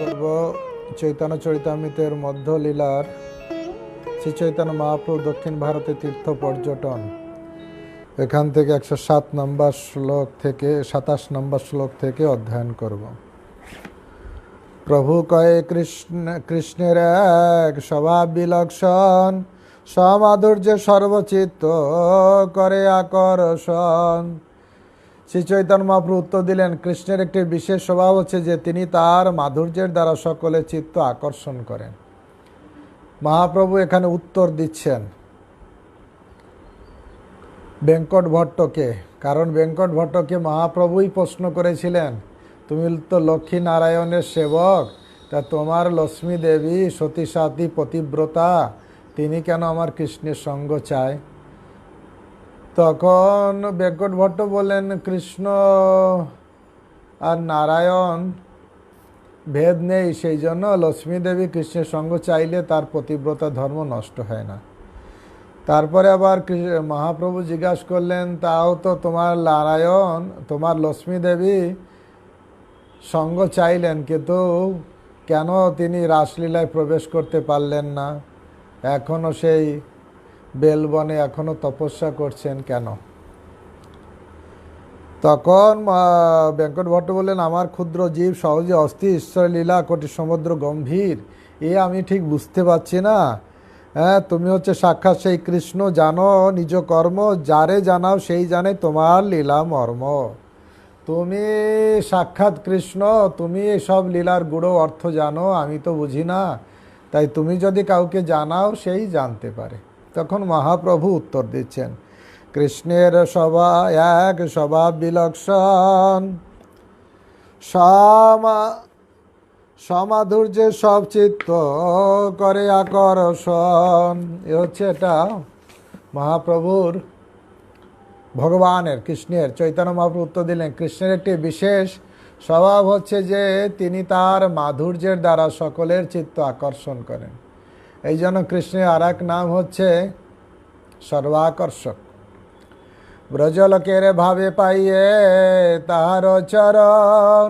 করব চৈতন্য চরিতামৃতের মধ্য লীলার শ্রী চৈতন্য মহাপ্রভু দক্ষিণ ভারতে তীর্থ পর্যটন। এখান থেকে 107 নম্বর শ্লোক থেকে 27 নম্বর শ্লোক থেকে অধ্যয়ন করব। প্রভু কয়ে কৃষ্ণের এক স্বভাব বিলক্ষণ, সমাধুর্যে সর্বচিত্ত করে আকর্ষণ। শ্রী চৈতন্য মহাপ্রভু উত্তর দিলেন, কৃষ্ণের একটি বিশেষ স্বভাব হচ্ছে যে তিনি তার মাধুর্যের দ্বারা সকলের চিত্ত আকর্ষণ করেন। মহাপ্রভু এখানে উত্তর দিচ্ছেন বেঙ্কট ভট্টকে, কারণ বেঙ্কট ভট্টকে মহাপ্রভুই প্রশ্ন করেছিলেন, তুমি তো লক্ষ্মী নারায়ণের সেবক, তা তোমার লক্ষ্মী দেবী সতী সাথী পতিব্রতা, তিনি কেন আমার কৃষ্ণের সঙ্গ চায়? তখন বেঙ্কট ভট্ট বললেন, কৃষ্ণ আর নারায়ণ ভেদ নেই, সেই জন্য লক্ষ্মী দেবী কৃষ্ণের সঙ্গ চাইলে তার পতিব্রতা ধর্ম নষ্ট হয় না। তারপরে আবার মহাপ্রভু জিজ্ঞাসা করলেন, তাও তো তোমার নারায়ণ তোমার লক্ষ্মী দেবী সঙ্গ চাইলেন, কিন্তু কেন তিনি রাসলীলায় প্রবেশ করতে পারলেন না? এখনও সেই বেলবনে এখনও তপস্যা করছেন কেন? তখন বেঙ্কট ভট্ট বললেন, আমার ক্ষুদ্র জীব সহজে অস্থির, ঈশ্বরের লীলা কোটি সমুদ্র গম্ভীর, এ আমি ঠিক বুঝতে পারছি না। তুমি হচ্ছে সাক্ষাৎ সেই কৃষ্ণ, জানো নিজ কর্ম, যারে জানাও সেই জানে তোমার লীলা মর্ম। তুমি সাক্ষাৎ কৃষ্ণ, তুমি সব লীলার গুড়ো অর্থ জানো, আমি তো বুঝি না, তাই তুমি যদি কাউকে জানাও সেই জানতে পারে। তখন মহাপ্রভু উত্তর দিচ্ছেন, কৃষ্ণের এক স্বভাব বিলক্ষণ, সমাধুর্যে সব চিত্ত করে আকর্ষণ। এ হচ্ছে এটা মহাপ্রভুর ভগবানের কৃষ্ণের চৈতন্য মহাপ্রভু উত্তর দিলেন, কৃষ্ণের একটি বিশেষ স্বভাব হচ্ছে যে তিনি তার মাধুর্যের দ্বারা সকলের চিত্ত আকর্ষণ করেন। এই জন্য কৃষ্ণের আর এক নাম হচ্ছে সর্বাকর্ষক। ব্রজলোকের ভাবে পাইয়ে তাহার চরণ,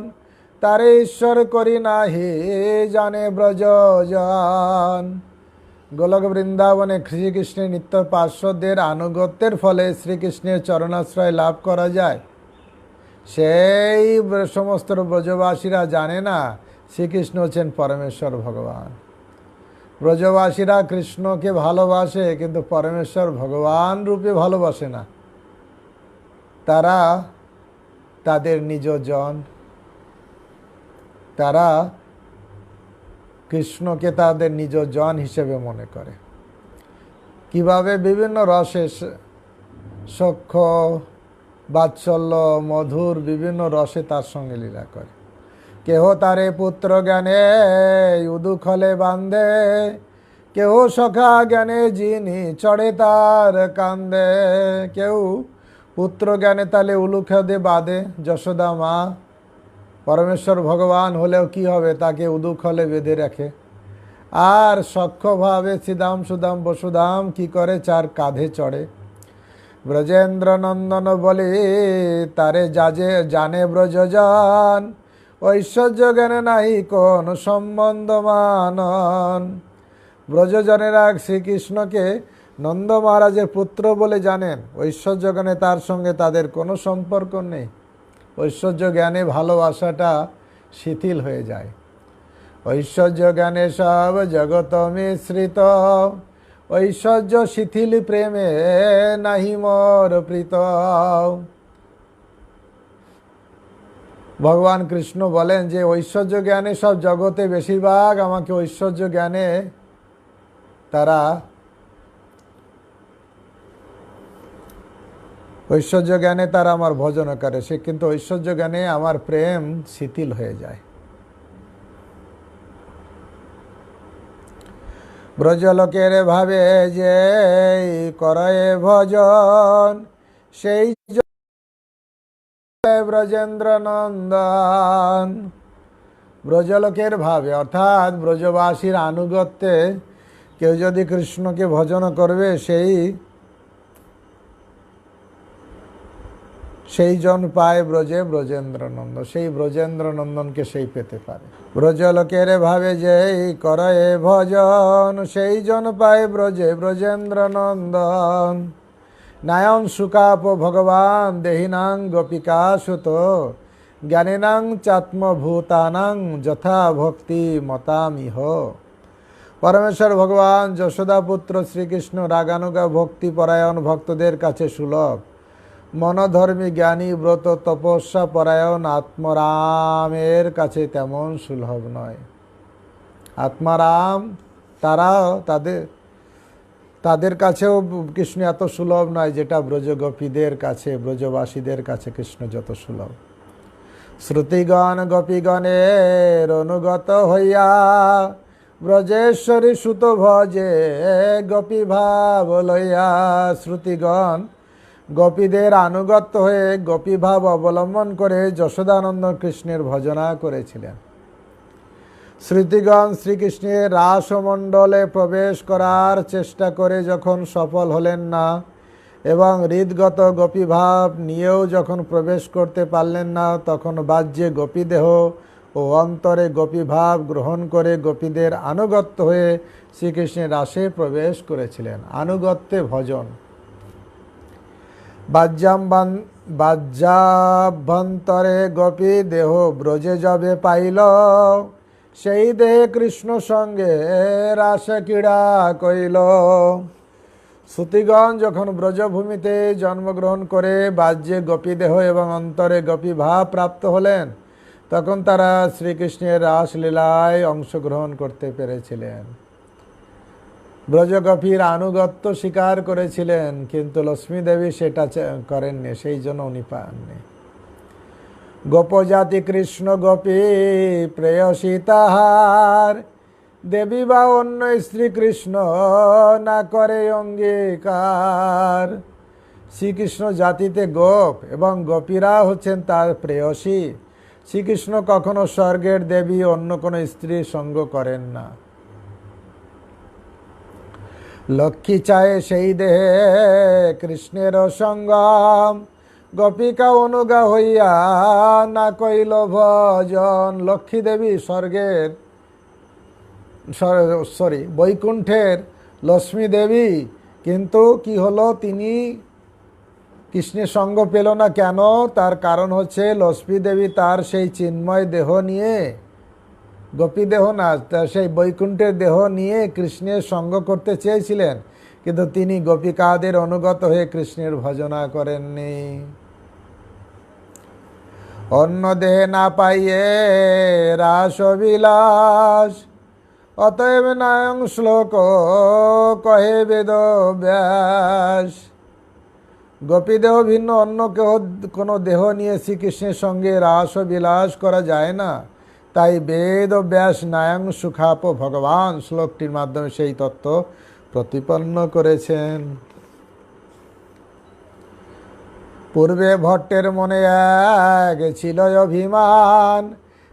তারে ঈশ্বর করি নাহি জানে ব্রজজন। গোলক বৃন্দাবনে শ্রীকৃষ্ণের নিত্য পার্শ্বদের আনুগত্যের ফলে শ্রীকৃষ্ণের চরণাশ্রয় লাভ করা যায়। সেই সমস্ত ব্রজবাসীরা জানে না শ্রীকৃষ্ণ হচ্ছেন পরমেশ্বর ভগবান। ব্রজবাসীরা কৃষ্ণকে ভালোবাসে, কিন্তু পরমেশ্বর ভগবান রূপে ভালোবাসে না। তারা তাদের নিজ জন, তারা কৃষ্ণকে তাদের নিজ জন হিসেবে মনে করে। কিভাবে বিভিন্ন রসে সখ্য বাৎসল্য মধুর বিভিন্ন রসে তার সঙ্গে লীলা করে। কেহ তারে পুত্র জ্ঞানে উদুখলে বান্ধে, কেহ সখা জ্ঞানে যিনি চড়ে তার কান্দে। কেউ পুত্র জ্ঞানে তালে উলুখদে বাঁধে, যশোদা মা পরমেশ্বর ভগবান হলেও কি হবে, তাকে উদুখলে বেঁধে রাখে। আর সখ্যভাবে শ্রীদাম সুদাম বসুদাম কি করে, চার কাঁধে চড়ে। ব্রজেন্দ্র নন্দন বলে তারে জানে ব্রজজন, ঐশ্বর্য জ্ঞানে নাই কোন সম্বন্ধ মানন। ব্রজজনেরা শ্রীকৃষ্ণকে নন্দ মহারাজের পুত্র বলে জানেন, ঐশ্বর্য জ্ঞানে তার সঙ্গে তাদের কোনো সম্পর্ক নেই। ঐশ্বর্য জ্ঞানে ভালোবাসাটা শিথিল হয়ে যায়। ঐশ্বর্য জ্ঞানে সব জগৎ মিশ্রিত, ঐশ্বর্য শিথিল প্রেমে নাহি মোর প্রীত। ভগবান কৃষ্ণ বলেন যে ঐশ্বর্য জ্ঞানে সব জগতে বেশিরভাগ আমাকে ঐশ্বর্য জ্ঞানে তারা আমার ভজন করে, সে কিন্তু ঐশ্বর্য জ্ঞানে আমার প্রেম শিথিল হয়ে যায়। ব্রজলোকের ভাবে যে করে ভজন, সেই ব্রজেন্দ্র নন্দন। ব্রজলোকের ভাবে অর্থাৎ ব্রজবাসীর আনুগত্যে কেউ যদি কৃষ্ণকে ভজন করবে, সেই সেই জন পায় ব্রজে ব্রজেন্দ্রনন্দ, সেই ব্রজেন্দ্রনন্দনকে সেই পেতে পারে। ব্রজলোকের ভাবে যেই করে ভজন, সেই জন পায় ব্রজে ব্রজেন্দ্রনন্দন। নায়ন সুকাপ ভগবান দেহিনাং গোপিকা সুত, জ্ঞানিনাং চাত্মভূতানাং যথা ভক্তি মতামিহ। পরমেশ্বর ভগবান যশোদা পুত্র শ্রীকৃষ্ণ রাগানুগা ভক্তিপরায়ণ ভক্তদের কাছে সুলভ, মনোধর্মী জ্ঞানী ব্রত তপস্যা পরায়ণ আত্মরামের কাছে তেমন সুলভ নয়। আত্মারাম তারাও তাদের কাছেও কৃষ্ণ এত সুলভ নয় যেটা ব্রজগোপীদের কাছে, ব্রজবাসীদের কাছে কৃষ্ণ যত সুলভ। শ্রুতিগণ গোপীগণের অনুগত হইয়া, ব্রজেশ্বরী সুত ভজে গোপী ভাব লইয়া। শ্রুতিগণ গোপীদের আনুগত্য হয়ে গোপী ভাব অবলম্বন করে যশোদানন্দ কৃষ্ণের ভজনা করেছিলেন। শ্রুতিগণ শ্রীকৃষ্ণের রাসমণ্ডলে প্রবেশ করার চেষ্টা করে যখন সফল হলেন না এবং হৃদগত গোপীভাব নিয়েও যখন প্রবেশ করতে পারলেন না, তখন বাহ্যে গোপীদেহ ও অন্তরে গোপীভাব গ্রহণ করে গোপীদের আনুগত্য হয়ে শ্রীকৃষ্ণের রাসে প্রবেশ করেছিলেন। আনুগত্যে ভজন। বাহ্যাভ্যন্তরে গোপী দেহ ব্রজে যবে পাইল, সেই দেহে কৃষ্ণ সঙ্গে রাস ক্রীড়া কইল। শ্রুতিগণ যখন ব্রজভূমিতে জন্মগ্রহণ করে বাহ্যে গোপী দেহ এবং অন্তরে গোপী ভাব প্রাপ্ত হলেন, তখন তারা শ্রীকৃষ্ণের রাসলীলায় অংশগ্রহণ করতে পেরেছিলেন। ব্রজগোপীর আনুগত্য স্বীকার করেছিলেন, কিন্তু লক্ষ্মী দেবী সেটা করেননি, সেই জন্য উনি পাননি। গোপজাতি কৃষ্ণ গোপী প্রেয়সী তাহার, দেবী বা অন্য স্ত্রী কৃষ্ণ না করে অঙ্গীকার। শ্রীকৃষ্ণ জাতিতে গোপ এবং গোপীরা হচ্ছেন তার প্রেয়সী। শ্রীকৃষ্ণ কখনো স্বর্গের দেবী অন্য কোনো স্ত্রীর সঙ্গ করেন না। লক্ষ্মী চায় সেই দেহে কৃষ্ণের সঙ্গম, গোপিকা অনুগা হইয়া না কইল ভজন। লক্ষ্মী দেবী বৈকুণ্ঠের লক্ষ্মী দেবী, কিন্তু কি হলো, তিনি কৃষ্ণের সঙ্গ পেল না কেন? তার কারণ হচ্ছে লক্ষ্মী দেবী তার সেই চিন্ময় দেহ নিয়ে, গোপী দেহ না, সেই বৈকুণ্ঠের দেহ নিয়ে কৃষ্ণের সঙ্গ করতে চেয়েছিলেন, কিন্তু তিনি গোপিকাদের অনুগত হয়ে কৃষ্ণের ভজনা করেননি। অন্য দেহে না পাইয়ে রাসবিলাস, অতএব নায়ং শ্লোক কহে বেদ ব্যাস। গোপীদেহ ভিন্ন অন্য কোনো দেহ নিয়ে শ্রীকৃষ্ণের সঙ্গে রাসবিলাস করা যায় না, তাই বেদ ব্যাস নায়ং সুখাপ ভগবান শ্লোকটির মাধ্যমে সেই তত্ত্ব প্রতিপন্ন করেছেন। পূর্বে ভট্টের মনে এক ছিল অভিমান,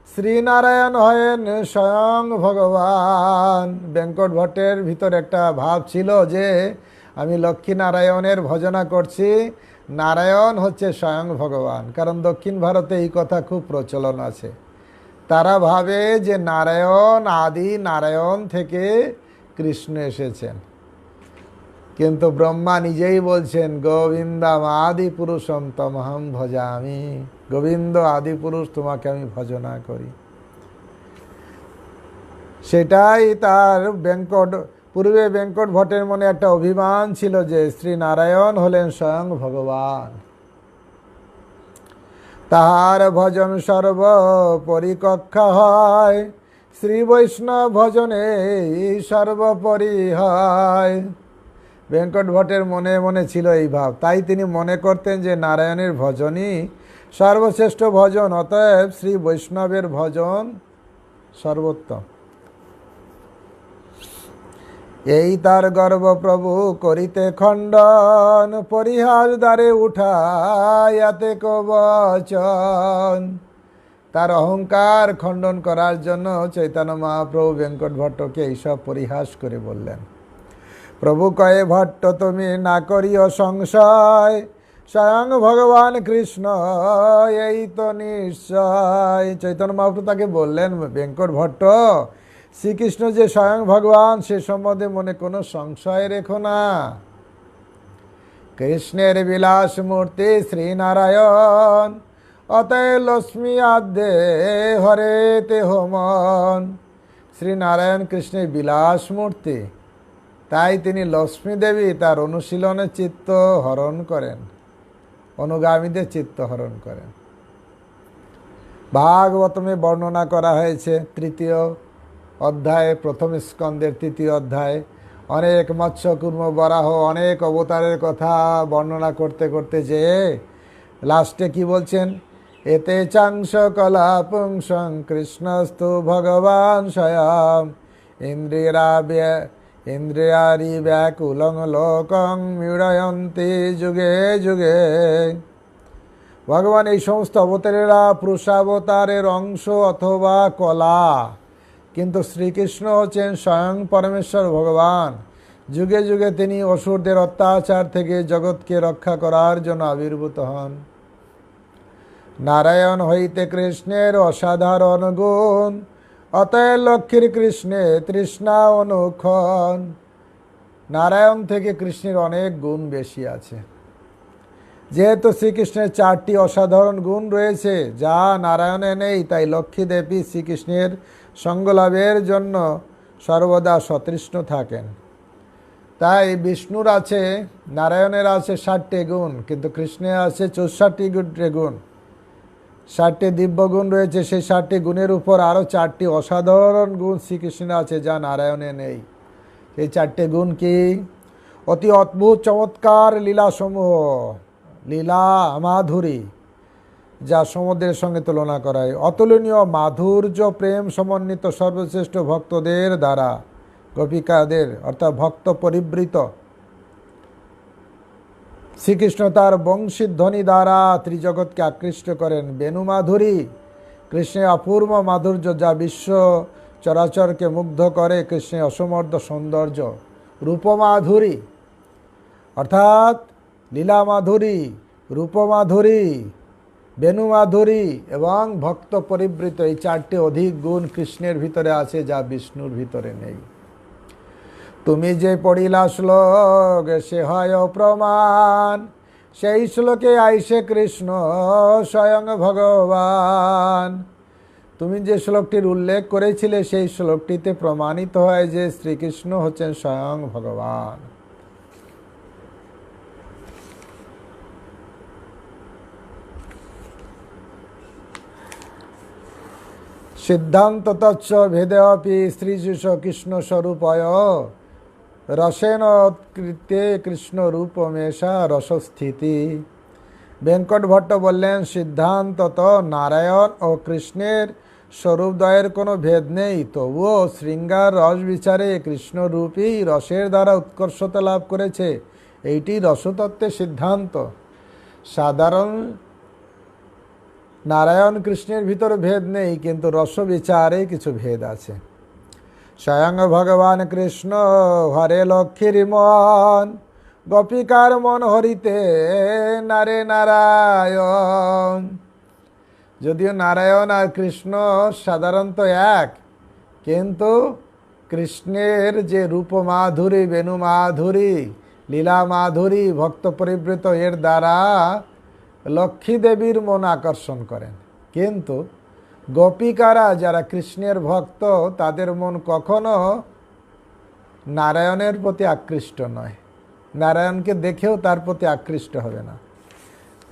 শ্রীনারায়ণ হয়েন স্বয়ং ভগবান। বেঙ্কট ভট্টের ভিতর একটা ভাব ছিল যে আমি লক্ষ্মীনারায়ণের ভজনা করছি, নারায়ণ হচ্ছে স্বয়ং ভগবান। কারণ দক্ষিণ ভারতে এই কথা খুব প্রচলন আছে। তারা ভাবে যে নারায়ণ, আদি নারায়ণ থেকে কৃষ্ণ এসেছেন, কিন্তু ব্রহ্মা নিজেই বলছেন গোবিন্দম আদি পুরুষম তমহম ভজামি। গোবিন্দ আদি পুরুষ, তোমাকে আমি ভজনা করি। সেটাই তার পূর্বে বেঙ্কট ভট্টের মনে একটা অভিমান ছিল যে শ্রী নারায়ণ হলেন স্বয়ং ভগবান। তাহার ভজন সর্ব পরিকক্ষা হয়, শ্রী বৈষ্ণব ভজনে সর্বোপরি হয়। বেঙ্কট ভট্টের মনে মনে ছিল এই ভাব, তাই তিনি মনে করতেন যে নারায়ণের ভজনই সর্বশ্রেষ্ঠ ভজন, অতএব শ্রী বৈষ্ণবের ভজন সর্বোত্তম। এই তার গর্ব প্রভু করিতে খণ্ডন, পরিহাস দ্বারে উঠায়াতে কবচন। তার অহংকার খণ্ডন করার জন্য চৈতন্য মহাপ্রভু বেঙ্কট ভট্টকে এইসব পরিহাস করে বললেন। প্রভু কয়ে ভট্ট তুমি না করিও সংশয়, স্বয়ং ভগবান কৃষ্ণ এই তো নিশ্চয়। চৈতন্য মহাপ্রভু তাকে বললেন, বেঙ্কট ভট্ট, শ্রীকৃষ্ণ যে স্বয়ং ভগবান সে সম্বন্ধে মনে কোনো সংশয় রেখো না। কৃষ্ণের বিলাস মূর্তি শ্রীনারায়ণ, অতএ লক্ষ্মী আদ্যে হরে তে মন। শ্রীনারায়ণ কৃষ্ণের বিলাস মূর্তি, তাই তিনি লক্ষ্মী দেবী তার অনুশীলনে চিত্ত হরণ করেন, অনুগামীদের চিত্ত হরণ করেন। ভাগবতমে বর্ণনা করা হয়েছে তৃতীয় অধ্যায়ে, প্রথম স্কন্দের তৃতীয় অধ্যায়ে অনেক মৎস্য কুর্ম বরাহ অনেক অবতারের কথা বর্ণনা করতে করতে যে লাস্টে কি বলছেন, এতে চাংশ কলা পুংসং কৃষ্ণস্তু ভগবান স্বয়ং ইন্দ্রিয়ারি ব্যাকুলং লোকং মীড়য়ন্তি যুগে যুগে। ভগবান এই সমস্ত অবতারেরা পুরুষাবতারের অংশ অথবা কলা, কিন্তু শ্রীকৃষ্ণ হচ্ছেন স্বয়ং পরমেশ্বর ভগবান। যুগে যুগে তিনি অসুরদের অত্যাচার থেকে জগৎকে রক্ষা করার জন্য আবির্ভূত হন। নারায়ণ হইতে কৃষ্ণের অসাধারণ গুণ, অতএব লক্ষ্মীর কৃষ্ণে তৃষ্ণা অনুক্ষণ। নারায়ণ থেকে কৃষ্ণের অনেক গুণ বেশি আছে। যেহেতু শ্রীকৃষ্ণের 4টি অসাধারণ গুণ রয়েছে যা নারায়ণে নেই, তাই লক্ষ্মী দেবী শ্রীকৃষ্ণের সঙ্গলাভের জন্য সর্বদা সতৃষ্ণ থাকেন। তাই বিষ্ণুর আছে, নারায়ণের আছে 60টি গুণ, কিন্তু কৃষ্ণের আছে 64টি গুণ। 60টি দিব্য গুণ রয়েছে, সেই 60টি গুণের উপর আরও 4টি অসাধারণ গুণ শ্রীকৃষ্ণের আছে যা নারায়ণে নেই। এই 4টি গুণ কি? অতি অদ্ভুত চমৎকার লীলাসমূহ, লীলা মাধুরী, যা সমুদ্রের সঙ্গে তুলনা করা হয়। অতুলনীয় মাধুর্য প্রেম সমন্বিত সর্বশ্রেষ্ঠ ভক্তদের দ্বারা, গোপিকাদের অর্থাৎ ভক্ত পরিবৃত। শ্রীকৃষ্ণ তার বংশীধ্বনি দ্বারা ত্রিজগৎকে আকৃষ্ট করেন। বেণু মাধুরী, কৃষ্ণের অপূর্ব মাধুর্য যা বিশ্ব চরাচরকে মুগ্ধ করে। কৃষ্ণের অসমর্থ সৌন্দর্য। রূপমাধুরী অর্থাৎ লীলা মাধুরী, রূপমাধুরী, বেণু মাধুরী এবং ভক্ত পরিবৃত, এই 4টি অধিক গুণ কৃষ্ণের ভিতরে আছে যা বিষ্ণুর ভিতরে নেই। তুমি যে পড়িলা শ্লোক সে হয় প্রমাণ, সেই শ্লোকে আইসে কৃষ্ণ স্বয়ং ভগবান। তুমি যে শ্লোকটির উল্লেখ করেছিলে সেই শ্লোকটিতে প্রমাণিত হয় যে শ্রীকৃষ্ণ হচ্ছেন স্বয়ং ভগবান। সিদ্ধান্ত তচ্চ ভেদেপি শ্রীযুষ কৃষ্ণ স্বরূপয় রসেন কৃতে কৃষ্ণ রূপমেশা রসস্থিতি। বেঙ্কট ভট্ট বললেন, সিদ্ধান্তত নারায়ণ ও কৃষ্ণের স্বরূপদ্বয়ের কোনো ভেদ নেই, তবুও শৃঙ্গার রস বিচারে কৃষ্ণরূপী রসের দ্বারা উৎকর্ষতা লাভ করেছে। এইটি রসতত্ত্বের সিদ্ধান্ত। সাধারণ নারায়ণ কৃষ্ণের ভিতরে ভেদ নেই, কিন্তু রস বিচারে কিছু ভেদ আছে। স্বয়ং ভগবান কৃষ্ণ হরে লক্ষ্মীর মন, গোপিকার মন হরিতে নারে নারায়ণ। যদিও নারায়ণ আর কৃষ্ণ সাধারণত এক, কিন্তু কৃষ্ণের যে রূপমাধুরী, বেণু মাধুরী, লীলা মাধুরী, ভক্ত পরিবৃত, এর দ্বারা লক্ষ্মী দেবীর মন আকর্ষণ করেন। কিন্তু গোপিকারা যারা কৃষ্ণের ভক্ত, তাদের মন কখনো নারায়ণের প্রতি আকৃষ্ট নয়। নারায়ণকে দেখেও তার প্রতি আকৃষ্ট হবে না।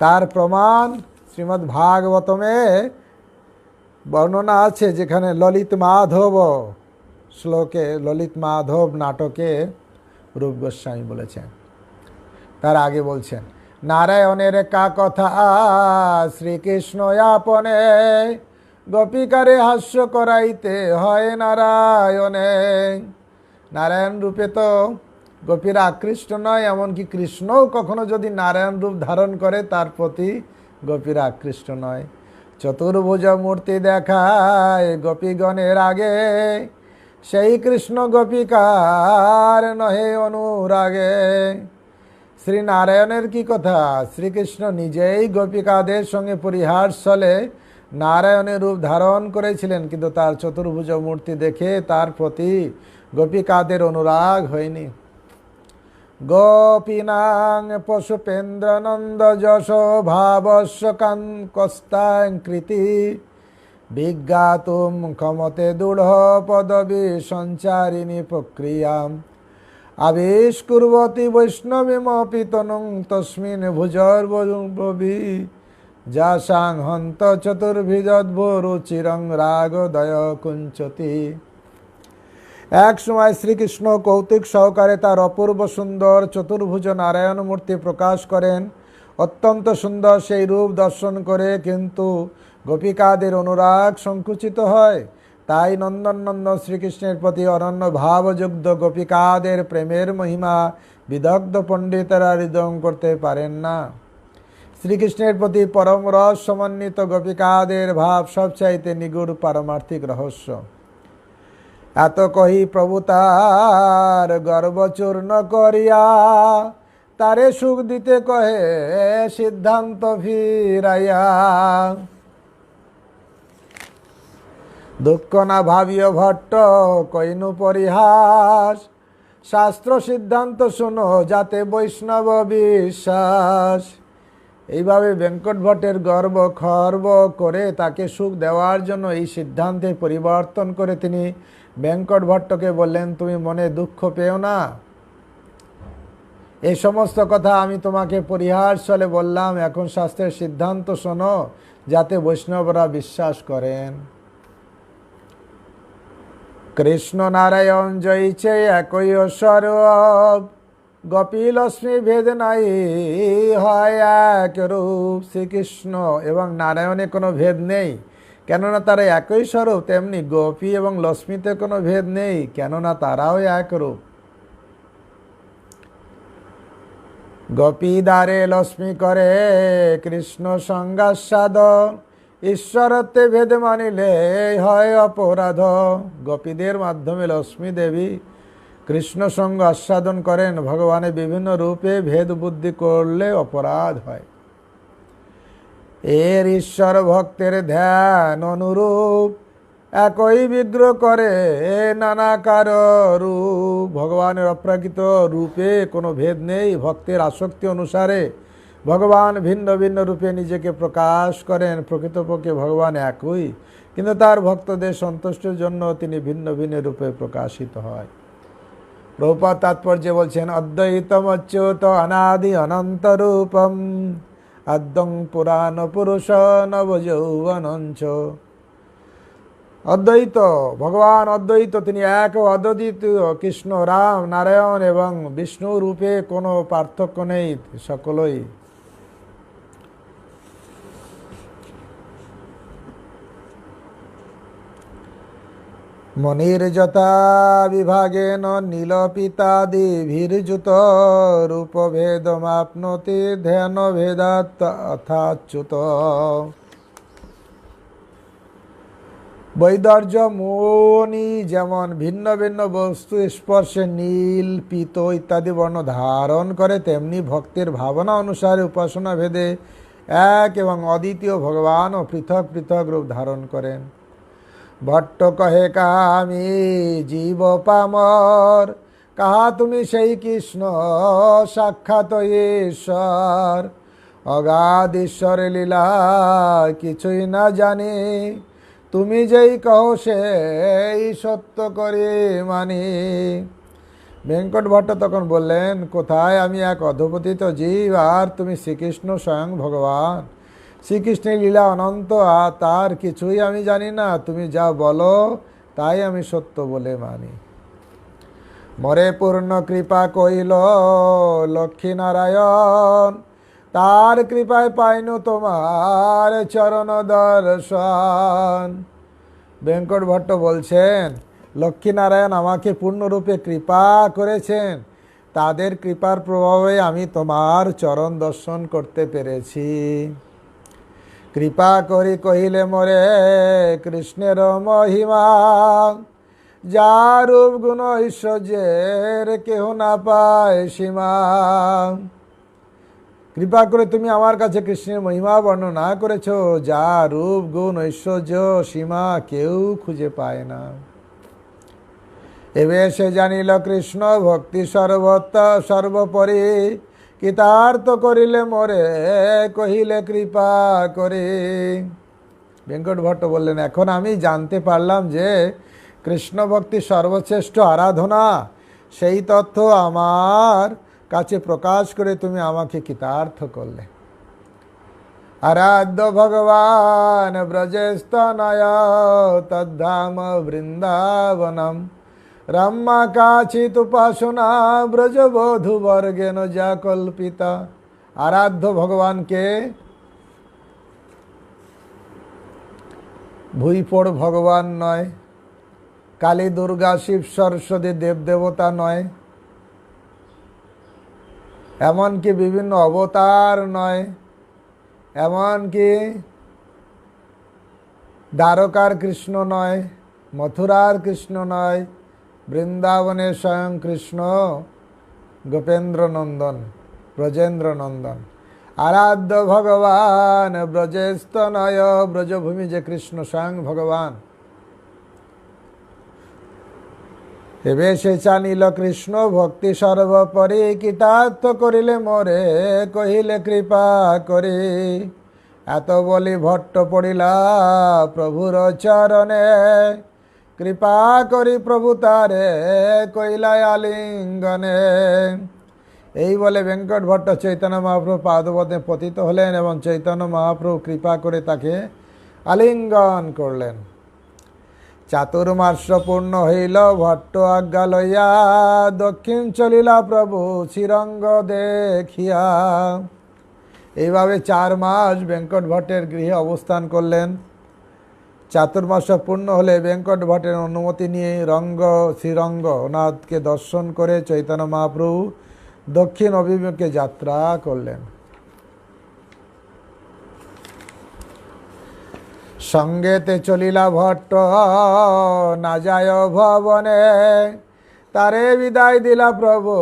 তার প্রমাণ শ্রীমদ্ ভাগবতমে বর্ণনা আছে, যেখানে ললিত মাধব শ্লোকে, ললিত মাধব নাটকে রূপ গোস্বামী বলেছেন। তার আগে বলছেন, নারায়ণের কা কথা শ্রীকৃষ্ণ আপনে, গোপিকারে হাস্য করাইতে হয় নারায়ণে। নারায়ণ রূপে তো গোপীরা আকৃষ্ট নয়, এমনকি কৃষ্ণও কখনো যদি নারায়ণ রূপ ধারণ করে তার প্রতি গোপীরা আকৃষ্ট নয়। চতুর্ভুজ মূর্তি দেখায় গোপীগণের আগে, সেই কৃষ্ণ গোপিকার নহে অনুরাগে। শ্রীনারায়ণের কি কথা, শ্রীকৃষ্ণ নিজেই গোপিকাদের সঙ্গে পরিহাস চলে নারায়ণের রূপ ধারণ করেছিলেন, কিন্তু তার চতুর্ভুজ মূর্তি দেখে তার প্রতি গোপিকাদের অনুরাগ হয়নি। গোপীনাং পশুপেন্দ্র নন্দ যশ ভাবস্য কস্তাঙ্কৃতি বিজ্ঞাতুম ক্ষমতে দূঢ় পদবী সঞ্চারিণী প্রক্রিয়াম আবিষ্কুর্বতী বৈষ্ণবীমপি তনুং তস্মিন ভুজর্বি যাসাং হন্ত চতুর্ভিজদ্ভুরুচিরং রাগদয় কুঞ্চতি। এক সময় শ্রীকৃষ্ণ কৌতুক সহকারে তার অপূর্ব সুন্দর চতুর্ভুজ নারায়ণ মূর্তি প্রকাশ করেন। অত্যন্ত সুন্দর সেই রূপ দর্শন করে কিন্তু গোপিকাদের অনুরাগ সংকুচিত হয়। তাই নন্দন শ্রীকৃষ্ণের প্রতি অনন্য ভাবযুক্ত গোপিকাদের প্রেমের মহিমা বিদগ্ধ পণ্ডিতেরা হৃদয়ং করতে পারেন না। শ্রীকৃষ্ণের প্রতি পরম রস সমন্বিত গোপিকাদের ভাব সবচাইতে নিগুড় পারমার্থিক রহস্য। এত কহি প্রভু তার গর্বচূর্ণ করিয়া তারে সুখ দিতে কহে সিদ্ধান্ত ফিরাইয়া। দুঃখ না ভাবিও ভট্ট কইনু পরিহাস, শাস্ত্র সিদ্ধান্ত শুনো যাতে বৈষ্ণব বিশ্বাস। এইভাবে বেঙ্কট ভট্টের গর্ব খর্ব করে তাকে সুখ দেওয়ার জন্য এই সিদ্ধান্তে পরিবর্তন করে তিনি বেঙ্কট ভট্টকে বললেন, তুমি মনে দুঃখ পেও না, এই সমস্ত কথা আমি তোমাকে পরিহাস চলে বললাম, এখন শাস্ত্রের সিদ্ধান্ত শোনো যাতে বৈষ্ণবরা বিশ্বাস করেন। কৃষ্ণ নারায়ণ জয়ছে একই স্বরূপ, গোপী লক্ষ্মী ভেদ নাই হয় এক রূপ। শ্রীকৃষ্ণ এবং নারায়ণে কোনো ভেদ নেই, কেননা তারা একই স্বরূপ, তেমনি গোপী এবং লক্ষ্মীতে কোনো ভেদ নেই, কেননা তারাও এক রূপ। গোপী দ্বারে লক্ষ্মী করে কৃষ্ণ সঙ্গাস্বাদ, ঈশ্বরত্বে ভেদ মানিলে হয় অপরাধ। গোপীদের মাধ্যমে লক্ষ্মী দেবী কৃষ্ণ সঙ্গ আস্বাদন করেন, ভগবানের বিভিন্ন রূপে ভেদ বুদ্ধি করলে অপরাধ হয়। এর ঈশ্বর ভক্তের ধ্যান অনুরূপ একই বিগ্রহ করে নানাকার রূপ। ভগবানের অপ্রাকৃত রূপে কোনো ভেদ নেই, ভক্তের আসক্তি অনুসারে ভগবান ভিন্ন ভিন্ন রূপে নিজেকে প্রকাশ করেন। প্রকৃতপক্ষে ভগবান একই, কিন্তু তার ভক্তদের সন্তুষ্টির জন্য তিনি ভিন্ন ভিন্ন রূপে প্রকাশিত হয়। প্রভুপাদ তাৎপর্যে বলছেন, অদ্বৈতম অচ্যুত অনাদি অনন্ত রূপম আদ্যং পুরাণ পুরুষ নবযৌবনঞ্চ। অদ্বৈত, ভগবান অদ্বৈত, তিনি এক ও অদ্বিতীয়। কৃষ্ণ, রাম, নারায়ণ এবং বিষ্ণু রূপে কোনো পার্থক্য নেই, সকলেই। মনির যথা বিভাগেন নীলপিতাদি ভির্যুত রূপভেদমাপ্নোতি ধ্যান ভেদাৎ অথাচ্যুত। বৈদর্য মুনি যেমন ভিন্ন ভিন্ন বস্তু স্পর্শে নীল, পীত ইত্যাদি বর্ণ ধারণ করে, তেমনি ভক্তের ভাবনা অনুসারে উপাসনা ভেদে এক এবং অদ্বিতীয় ভগবানও পৃথক পৃথক রূপ ধারণ করেন। ভট্ট কহে কামি জীব পামর, কাহা তুমি সেই কৃষ্ণ সাক্ষাৎ ঈশ্বর। অগাধ ঈশ্বরের লীলা কিছুই না জানি, তুমি যেই কহো সেই সত্য করে মানি। বেঙ্কট ভট্ট তখন বললেন, কোথায় আমি এক অধপতিত জীব, আর তুমি শ্রীকৃষ্ণ স্বয়ং ভগবান। শ্রীকৃষ্ণের লীলা অনন্ত, আর তার কিছুই আমি জানি না, তুমি যা বলো তাই আমি সত্য বলে মানি। মরে পূর্ণ কৃপা কইল লক্ষ্মী নারায়ণ, তার কৃপায় পাইনু তোমার চরণ দর্শন। বেঙ্কট ভট্ট বলছেন, লক্ষ্মীনারায়ণ আমাকে পূর্ণরূপে কৃপা করেছেন, তাদের কৃপার প্রভাবে আমি তোমার চরণ দর্শন করতে পেরেছি। কৃপা করি কহিলে মোরে কৃষ্ণের মহিমা, যার রূপ গুণ ঐশ্বর্যের কেহ না পায় সীমা। কৃপা করে তুমি আমার কাছে কৃষ্ণের মহিমা বর্ণনা করেছ, যা রূপ গুণ ঐশ্বর্য সীমা কেউ খুঁজে পায় না। এবে সে জানিল কৃষ্ণ ভক্তি সর্বোপরি, কৃতার্থ করিলে মোরে কহিলে কৃপা করে। বেঙ্কট ভট্ট বললেন, এখন আমি জানতে পারলাম যে কৃষ্ণ ভক্তি সর্বশ্রেষ্ঠ আরাধনা। সেই তথ্য আমার কাছে প্রকাশ করে তুমি আমাকে কৃতার্থ করলে। আরাধ্য ভগবান ব্রজস্তনয় তদ্ধাম বৃন্দাবনম, রাম্মা কাচিত উপাসনা ব্রজবধূ বর্গেন যা কল্পিতা। আরাধ্য ভগবানকে ভুইপড় ভগবান নয়, কালী দুর্গা শিব সরস্বতী দেবদেবতা নয়, এমনকি বিভিন্ন অবতার নয়, এমনকি দ্বারকার কৃষ্ণ নয়, মথুরার কৃষ্ণ নয়, বৃন্দাবনের স্বয়ং কৃষ্ণ গোপেন্দ্র নন্দন, ব্রজেন্দ্র নন্দন। আরাধ্য ভগবান ব্রজেস্তনয়, ব্রজভূমি যে কৃষ্ণ স্বয়ং ভগবান। এবে সে জানিল কৃষ্ণ ভক্তি সর্বোপরি, কৃতার্থ করিলে মোরে কহিলে কৃপা করে। এত বলি ভট্ট পড়িলা প্রভুর চরণে, কৃপা করি প্রভু তারে কইলায় আলিঙ্গনে। এই বলে বেঙ্কট ভট্ট চৈতন্য মহাপ্রভু পাদপদ্মে পতিত হলেন এবং চৈতন্য মহাপ্রভু কৃপা করে তাকে আলিঙ্গন করলেন। চাতুর্মাস পূর্ণ হইল, ভট্ট আজ্ঞা লইয়া দক্ষিণ চলিলা প্রভু শ্রীরঙ্গ দেখিয়া। এইভাবে 4 মাস বেঙ্কট ভট্টের গৃহে অবস্থান করলেন। চাতুর্মাস পূর্ণ হলে বেঙ্কট ভট্টের অনুমতি নিয়ে শ্রীরঙ্গনাথকে দর্শন করে চৈতন্য মহাপ্রভু দক্ষিণ অভিমুখে যাত্রা করলেন। সঙ্গেতে চলিলা ভট্ট না যায় ভবনে, তারে বিদায় দিলা প্রভু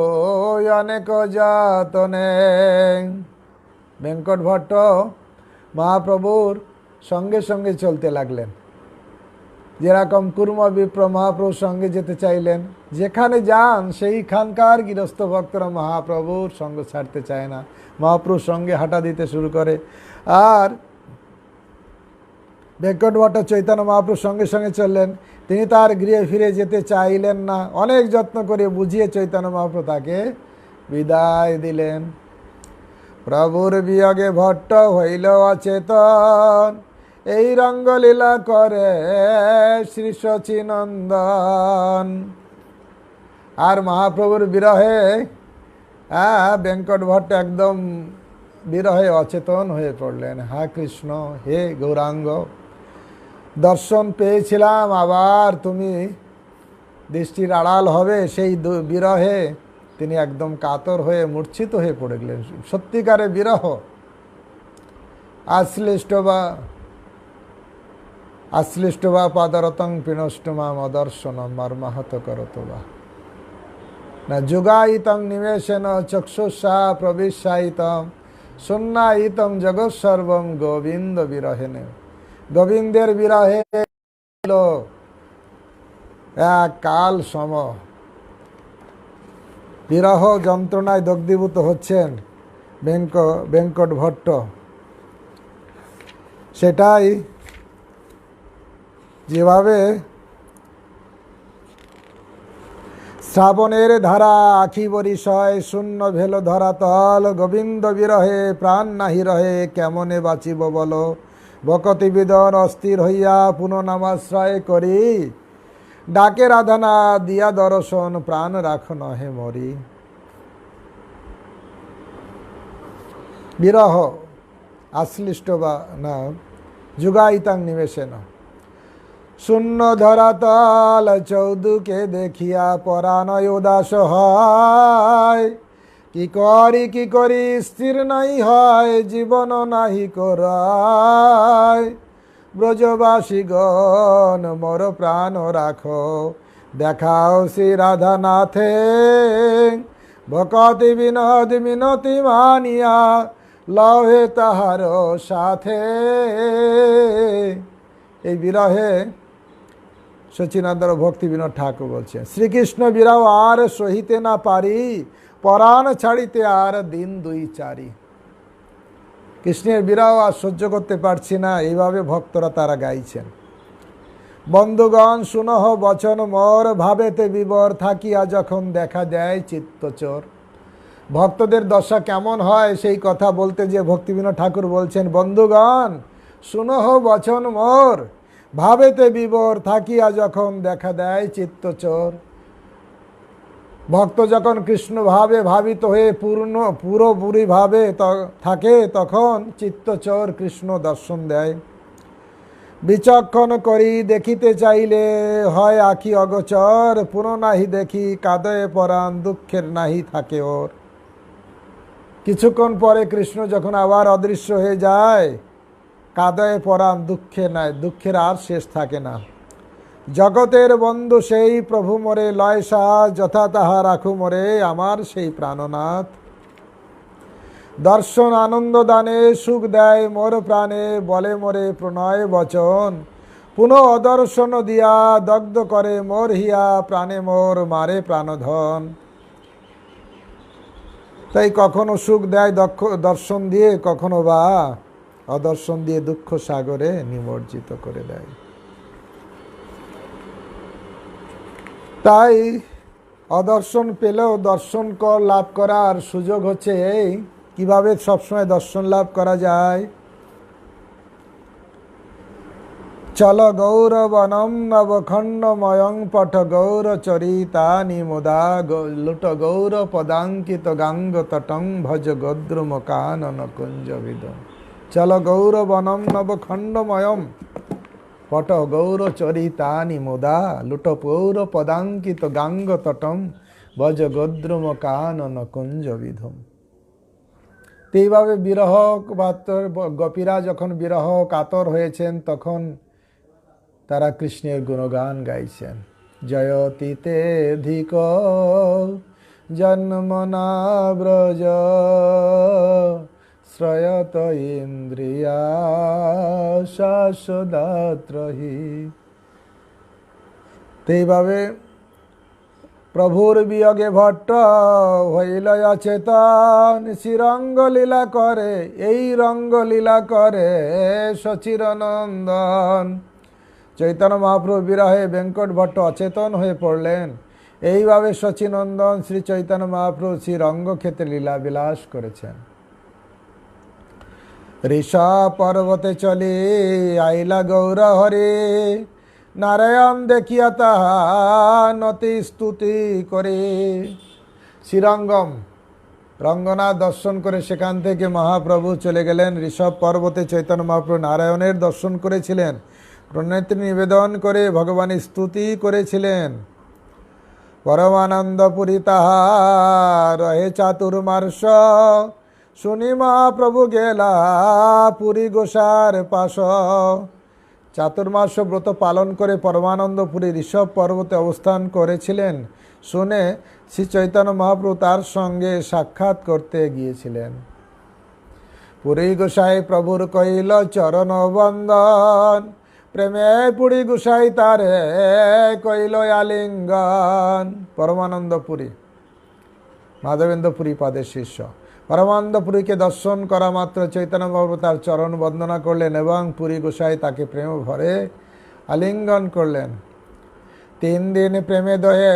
অনেক যতনে। বেঙ্কট ভট্ট মহাপ্রভুর সঙ্গে সঙ্গে চলতে লাগলেন। যেরকম কুর্ম বিপ্র মহাপ্রভুর সঙ্গে যেতে চাইলেন, যেখানে যান সেইখানকার গৃহস্থ ভক্তরা মহাপ্রভুর সঙ্গ ছাড়তে চায় না, মহাপ্রভুর সঙ্গে হাঁটা দিতে শুরু করে। আর বেঙ্কট ভট্ট চৈতন্য মহাপ্রভুর সঙ্গে সঙ্গে চললেন। তিনি তার গৃহে ফিরে যেতে চাইলেন না। অনেক যত্ন করে বুঝিয়ে চৈতন্য মহাপ্রভু তাকে বিদায় দিলেন। প্রভুর বিয়োগে ভট্ট হইল অচেতন, এই রঙ্গলীলা করে শ্রী সচিনন্দন। আর মহাপ্রভুর বিরহে বেঙ্কট ভট্ট একদম বিরহে অচেতন হয়ে পড়লেন। হা কৃষ্ণ, হে গৌরাঙ্গ, দর্শন পেয়েছিলাম, আবার তুমি দৃষ্টির আড়াল হবে, সেই বিরহে তিনি একদম কাতর হয়ে মূর্ছিত হয়ে পড়ে গেলেন। সত্যিকারে বিরহ। আশ্লিষ্ট বা পাদরতং পিনষ্টমা মদর্শনম মর্মাহত করত বা না যুগায়িতং নিমেষেন চক্ষুষা প্রবিশ্যায়িতম শূন্যায়িতম জগৎ সর্বম গোবিন্দ বিরহেনে। গোবিন্দের বিরহে এক কাল সম বিরহ যন্ত্রণায় দগ্ধীভূত হচ্ছেন বেঙ্কট ভট্ট। সেটাই যেভাবে শ্রাবণের ধারা আখি বরিশয় শূন্য ভেল ধরাতল, গোবিন্দ বিরহে প্রাণ নাহি রহে কেমনে বাঁচিব বল। ভকতি বিদন অস্থির হইয়া পুনঃনামাশ্রয় করি, ডাকে রাধানা দিয়া দর্শন প্রাণ রাখ নহে মরি। বিরহ আশ্লিষ্ট বা না যুগায়িতাং নিমেষেন। শূন্য ধরাতল চৌদুকে দেখিয়া পরাণয় উদাস হয়, কি করি স্থির নাই হয় জীবন নাহি করায়। ব্রজবাসীগণ মোর প্রাণ রাখো, দেখাও শ্রী রাধানাথে। ভকতি বিনোদ মিনতি মানিয়া লহে তাহার সাথে। এই বিরহে শচীনন্দর ভক্তি বিনোদ ঠাকুর বলছেন, শ্রীকৃষ্ণ বিরহ আর সহিতে না পারি, পরাণ ছাড়িতে আর দিন দুই চারি। কৃষ্ণের বিরহ আর সহ্য করতে পারছি না, এইভাবে ভক্তরা তারা গাইছেন। বন্ধুগণ শুনহ বচন মোর, ভাবেতে বিবর থাকিয়া যখন দেখা দেয় চিত্তচোর। ভক্তদের দশা কেমন হয় সেই কথা বলতে যে ভক্তিবিনোদ ঠাকুর বলছেন, বন্ধুগণ শুনহ বচন মোর, ভাবেতে বিবর থাকিয়া যখন দেখা দেয় চিত্তচোর। ভক্ত যখন কৃষ্ণ ভাবে ভাবিত হয়ে পুরোপুরি ভাবে থাকে, তখন চিত্তচোর কৃষ্ণ দর্শন দেয়। বিচক্ষণ করি দেখিতে চাইলে হয় আখি অগোচর, পুনঃ নাহি দেখি কাদয়ে পরাণ, দুঃখের নাহি থাকে ওর। কিছুক্ষণ পরে কৃষ্ণ যখন আবার অদৃশ্য হয়ে যায়, কাদয়ে পরাণ, দুঃখের আর শেষ থাকে না। জগতের বন্ধু সেই প্রভু মোরে, লয় সাহা যথা তাহা রাখু মোরে, আমার সেই প্রাণনাথ। দর্শন আনন্দ দানে সুখ দেয় মোর প্রাণে, বলে মোরে প্রণয় বচন, পুনঃ অদর্শন দিয়া দগ্ধ করে মোর হিয়া, প্রাণে মোর মারে প্রাণধন। তাই কখনো সুখ দেয় দর্শন দিয়ে, কখনো বা অদর্শন দিয়ে দুঃখ সাগরে নিমজ্জিত করে দেয়। তাই অদর্শন পেলেও দর্শন লাভ করার সুযোগ হচ্ছে এই, কিভাবে সবসময় দর্শন লাভ করা যায়। চল গৌরবনম নবখণ্ডময়ং পঠ গৌর চরিতানি মুদা, লুট গৌর পদাঙ্কিত গাঙ্গ তটং, ভজ গদ্রুম কানন কুঞ্জবিদ। চল গৌরবনম নবখণ্ডময়ম পট গৌর চরিতানি মুদা, লুট গৌর পদাঙ্কিত গাঙ্গ তটম, ভজ গদ্রুম কানন কুঞ্জবিধম। এইভাবে বিরহ গোপীরা যখন বিরহ কাতর হয়েছেন, তখন তারা কৃষ্ণের গুণগান গাইছেন। জয়তীতে ধিক জন্মনা ব্রজ, শ্রয়ত ইন্দ্রিয়া শাশ্বদাত্রহি। এইভাবে প্রভুর বিয়োগে ভট্ট হইল অচেতন, শ্রীরঙ্গলীলা করে, এই রঙ্গলীলা করে সচিরনন্দন। চৈতন্য মহাপ্রভু বিরহে বেঙ্কট ভট্ট অচেতন হয়ে পড়লেন। এইভাবে সচিনন্দন শ্রী চৈতন্য মহাপ্রভু শ্রী রঙ্গক্ষেত্রে লীলা বিলাস করেছেন। ঋষভ পর্বতে চলে আইলা গৌর হরে, নারায়ণ দেখিয়া তাহা নতি স্তুতি করে। শ্রীরঙ্গম রঙ্গনাথ দর্শন করে সেখান থেকে মহাপ্রভু চলে গেলেন ঋষভ পর্বতে। চৈতন্য মহাপ্রভু নারায়ণের দর্শন করেছিলেন, প্রণতি নিবেদন করে ভগবানের স্তুতি করেছিলেন। পরমানন্দপুরী তাহা রহে চাতুর্মার্শ, শুনি মহাপ্রভু গেলা পুরী গোসার পাশ। চাতুর্মাস ব্রত পালন করে পরমানন্দপুরী ঋষভ পর্বতে অবস্থান করেছিলেন শুনে শ্রী চৈতন্য মহাপ্রভু তার সঙ্গে সাক্ষাৎ করতে গিয়েছিলেন। পুরী গোসাই প্রভুর কইল চরণ বন্দন, প্রেমে পুরী গোসাই তারে কইল আলিঙ্গন। পরমানন্দপুরী মাধবেন্দ্রপুরী পাদের শিষ্য পরমানন্দপুরীকে দর্শন করা মাত্র চৈতন্য মহাপ্রভু তার চরণ বন্দনা করলেন এবং পুরী গোসাই তাকে প্রেম ভরে আলিঙ্গন করলেন। 3 দিন প্রেমে দোহে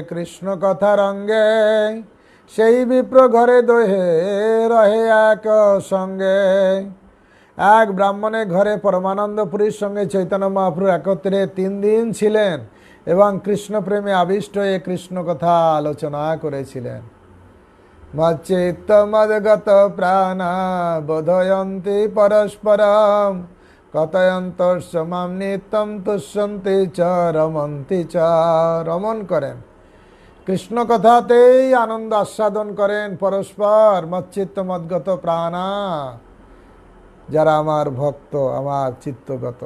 কৃষ্ণ কথা রঙ্গে, সেই বিপ্র ঘরে দোহে রহে এক সঙ্গে। এক ব্রাহ্মণের ঘরে পরমানন্দপুরীর সঙ্গে চৈতন্য মহাপ্রভু একত্রে 3 দিন ছিলেন এবং কৃষ্ণ প্রেমে আবিষ্ট হয়ে কৃষ্ণ কথা আলোচনা করেছিলেন। মচ্চিত্ত মদগত প্রাণা বোধয়ন্তি পরস্পরম, কথয়ন্তস্য মাম নিত্যম তুষ্যন্তি চ রমন্তি চ। রমণ করেন, কৃষ্ণ কথাতেই আনন্দ আস্বাদন করেন পরস্পর। মচ্চিত্ত মদগত প্রাণা, যারা আমার ভক্ত, আমার চিত্তগত।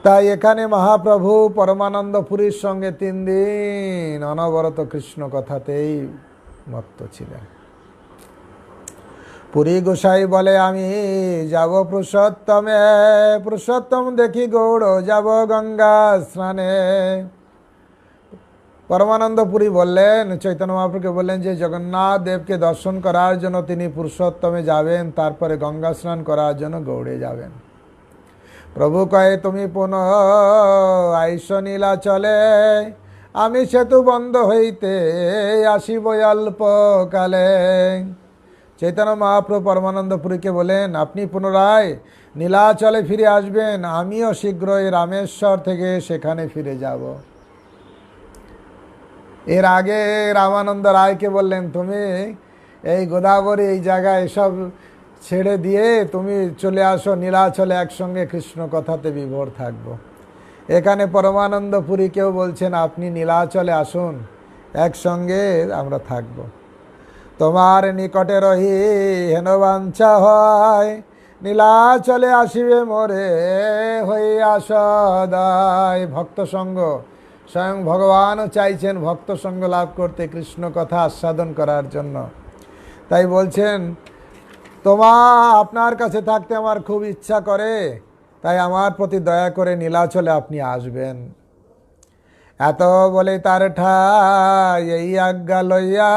তাই এখানে মহাপ্রভু পরমানন্দপুরীর সঙ্গে 3 দিন অনবরত কৃষ্ণ কথাতেই মত্ত ছিলেন। পুরী গোসাই বলে আমি যাব পুরুষোত্তমে, পুরুষোত্তম দেখি গৌড় যাব গঙ্গা স্নানে। পরমানন্দ পুরী বললেন, চৈতন্য মহাপ্রভুকে বললেন যে জগন্নাথ দেবকে দর্শন করার জন্য তিনি পুরুষোত্তমে যাবেন, তারপরে গঙ্গা স্নান করার জন্য গৌড়ে যাবেন। প্রভু কয়ে তুমি পুনঃ আইস নীলাচলে, আমি সেতু বন্ধ হইতে আসিব অল্প কালে। চৈতন্য মহাপ্রভু পরমানন্দ পুরীকে বলেন আপনি পুনরায় নীলাচলে ফিরে আসবেন, আমিও শীঘ্রই রামেশ্বর থেকে সেখানে ফিরে যাব। এর আগে রামানন্দ রায়কে বললেন তুমি এই গোদাবরী এই জায়গায় এসব ছেড়ে দিয়ে তুমি চলে আসো নীলাচলে, একসঙ্গে কৃষ্ণ কথাতে বিভোর থাকবো। এখানে পরমানন্দ পুরীকেও বলছেন আপনি নীলাচলে আসুন, একসঙ্গে আমরা থাকব। তোমার নিকটে রহি হেন বাঞ্ছা হয়, নীলাচলে আসিবে মোরে হইয়া সদায়। ভক্ত সঙ্গ, স্বয়ং ভগবানও চাইছেন ভক্ত সঙ্গ লাভ করতে, কৃষ্ণ কথা আস্বাদন করার জন্য। তাই বলছেন আপনার কাছে থাকতে আমার খুব ইচ্ছা করে, তাই আমার প্রতি দয়া করে নীলাচলে আপনি আসবেন। এত বলে তার ঠাই এই আজ্ঞা লইয়া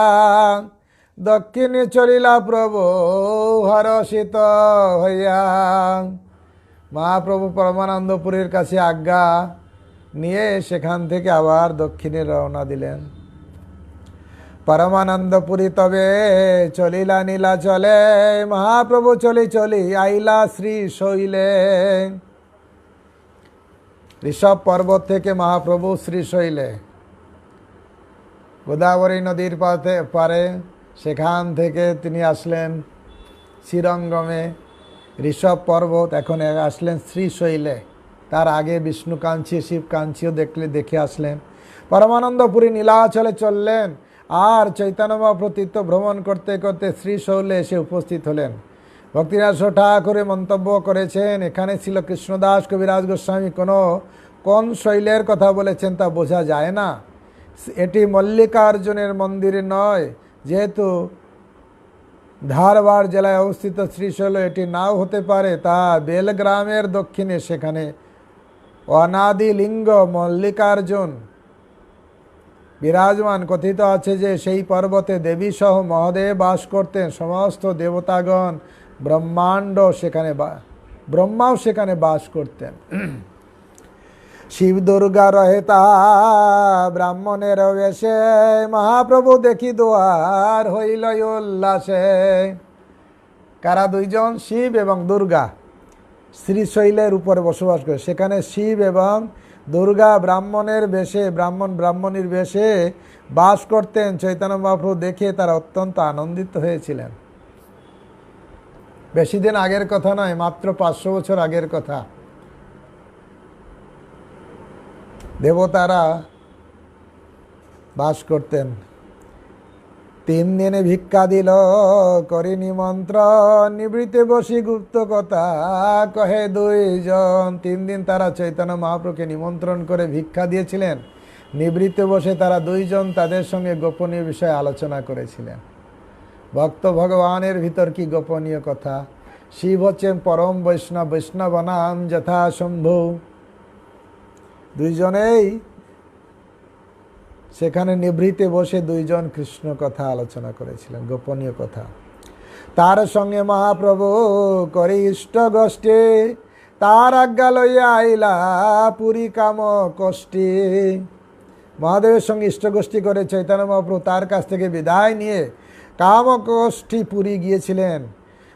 দক্ষিণে চলিলা প্রভু হরষিত হইয়া। মহাপ্রভু পরমানন্দপুরীর কাছে আজ্ঞা নিয়ে সেখান থেকে আবার দক্ষিণে রওনা দিলেন। পরমানন্দপুরী তবে চলিলা নীলাচলে, মহাপ্রভু চলি চলি আইলা শ্রী শৈলে। ঋষভ পর্বত থেকে মহাপ্রভু শ্রী শৈলে, গোদাবরী নদীর পারে, সেখান থেকে তিনি আসলেন শ্রীরঙ্গমে। ঋষভ পর্বত, এখন আসলেন শ্রীশৈলে। তার আগে বিষ্ণু কাঞ্চি শিব কাঞ্চিও দেখে আসলেন। পরমানন্দপুরী নীলাচলে চললেন, আর চৈতন্য মহাপ্রভু তীর্থ ভ্রমণ করতে করতে শ্রীশৈলে এসে উপস্থিত হলেন। ভক্তিরাজ ঠাকুরে মন্তব্য করেছেন এখানে ছিল কৃষ্ণদাস কবিরাজ গোস্বামী। কোন শৈলের কথা বলেছেন তা বোঝা যায় না। এটি মল্লিকার্জুনের মন্দির নয়, যেহেতু ধারওয়াড় জেলায় অবস্থিত শ্রীশৈল এটি নাও হতে পারে। তা বেলগ্রামের দক্ষিণে সেখানে অনাদি লিঙ্গ মল্লিকার্জুন বিরাজমান। কথিত আছে যে সেই পর্বতে দেবী সহ মহাদেব বাস করতেন। সমস্ত দেবতাগণ ব্রহ্মাও সেখানে বাস করতেন। শিব দুর্গা রহে তা ব্রাহ্মণের বেশে, মহাপ্রভু দেখি দুয়ার হইল উল্লাসে। কারা দুইজন? শিব এবং দুর্গা শ্রীশৈলের উপরে বসবাস করে। সেখানে শিব এবং দুর্গা ব্রাহ্মণের বেশে, ব্রাহ্মণীর বেশে বাস করতেন। চৈতন্য মহাপ্রভু দেখে তারা অত্যন্ত আনন্দিত হয়েছিলেন। বেশি দিন আগের কথা নয়, মাত্র 500 বছর আগের কথা। দেবতারা বাস করতেন। 3 দিনে ভিক্ষা দিল করি নিমন্ত্রণ, নিবৃতে বসি গুপ্ত কথা কহে 2 জন। 3 দিন তারা চৈতন্য মহাপ্রভুকে নিমন্ত্রণ করে ভিক্ষা দিয়েছিলেন। নিবৃতে বসে তারা 2 জন তাদের সঙ্গে গোপনীয় বিষয়ে আলোচনা করেছিলেন। ভক্ত ভগবানের ভিতর কি গোপনীয় কথা। শিব হচ্ছেন পরম বৈষ্ণব, বৈষ্ণবনাম যথা শম্ভু। 2 জনেই সেখানে নিভৃতে বসে 2 জন কৃষ্ণ কথা আলোচনা করেছিলেন, গোপনীয় কথা। তার সঙ্গে মহাপ্রভু করে ইষ্ট গোষ্ঠী, তার আজ্ঞা লইয়া আইলা পুরী কাম কষ্টি। মহাদেবের সঙ্গে ইষ্টগোষ্ঠী করে চৈতন্য মহাপ্রভু তার কাছ থেকে বিদায় নিয়ে কামকষ্টি পুরী গিয়েছিলেন।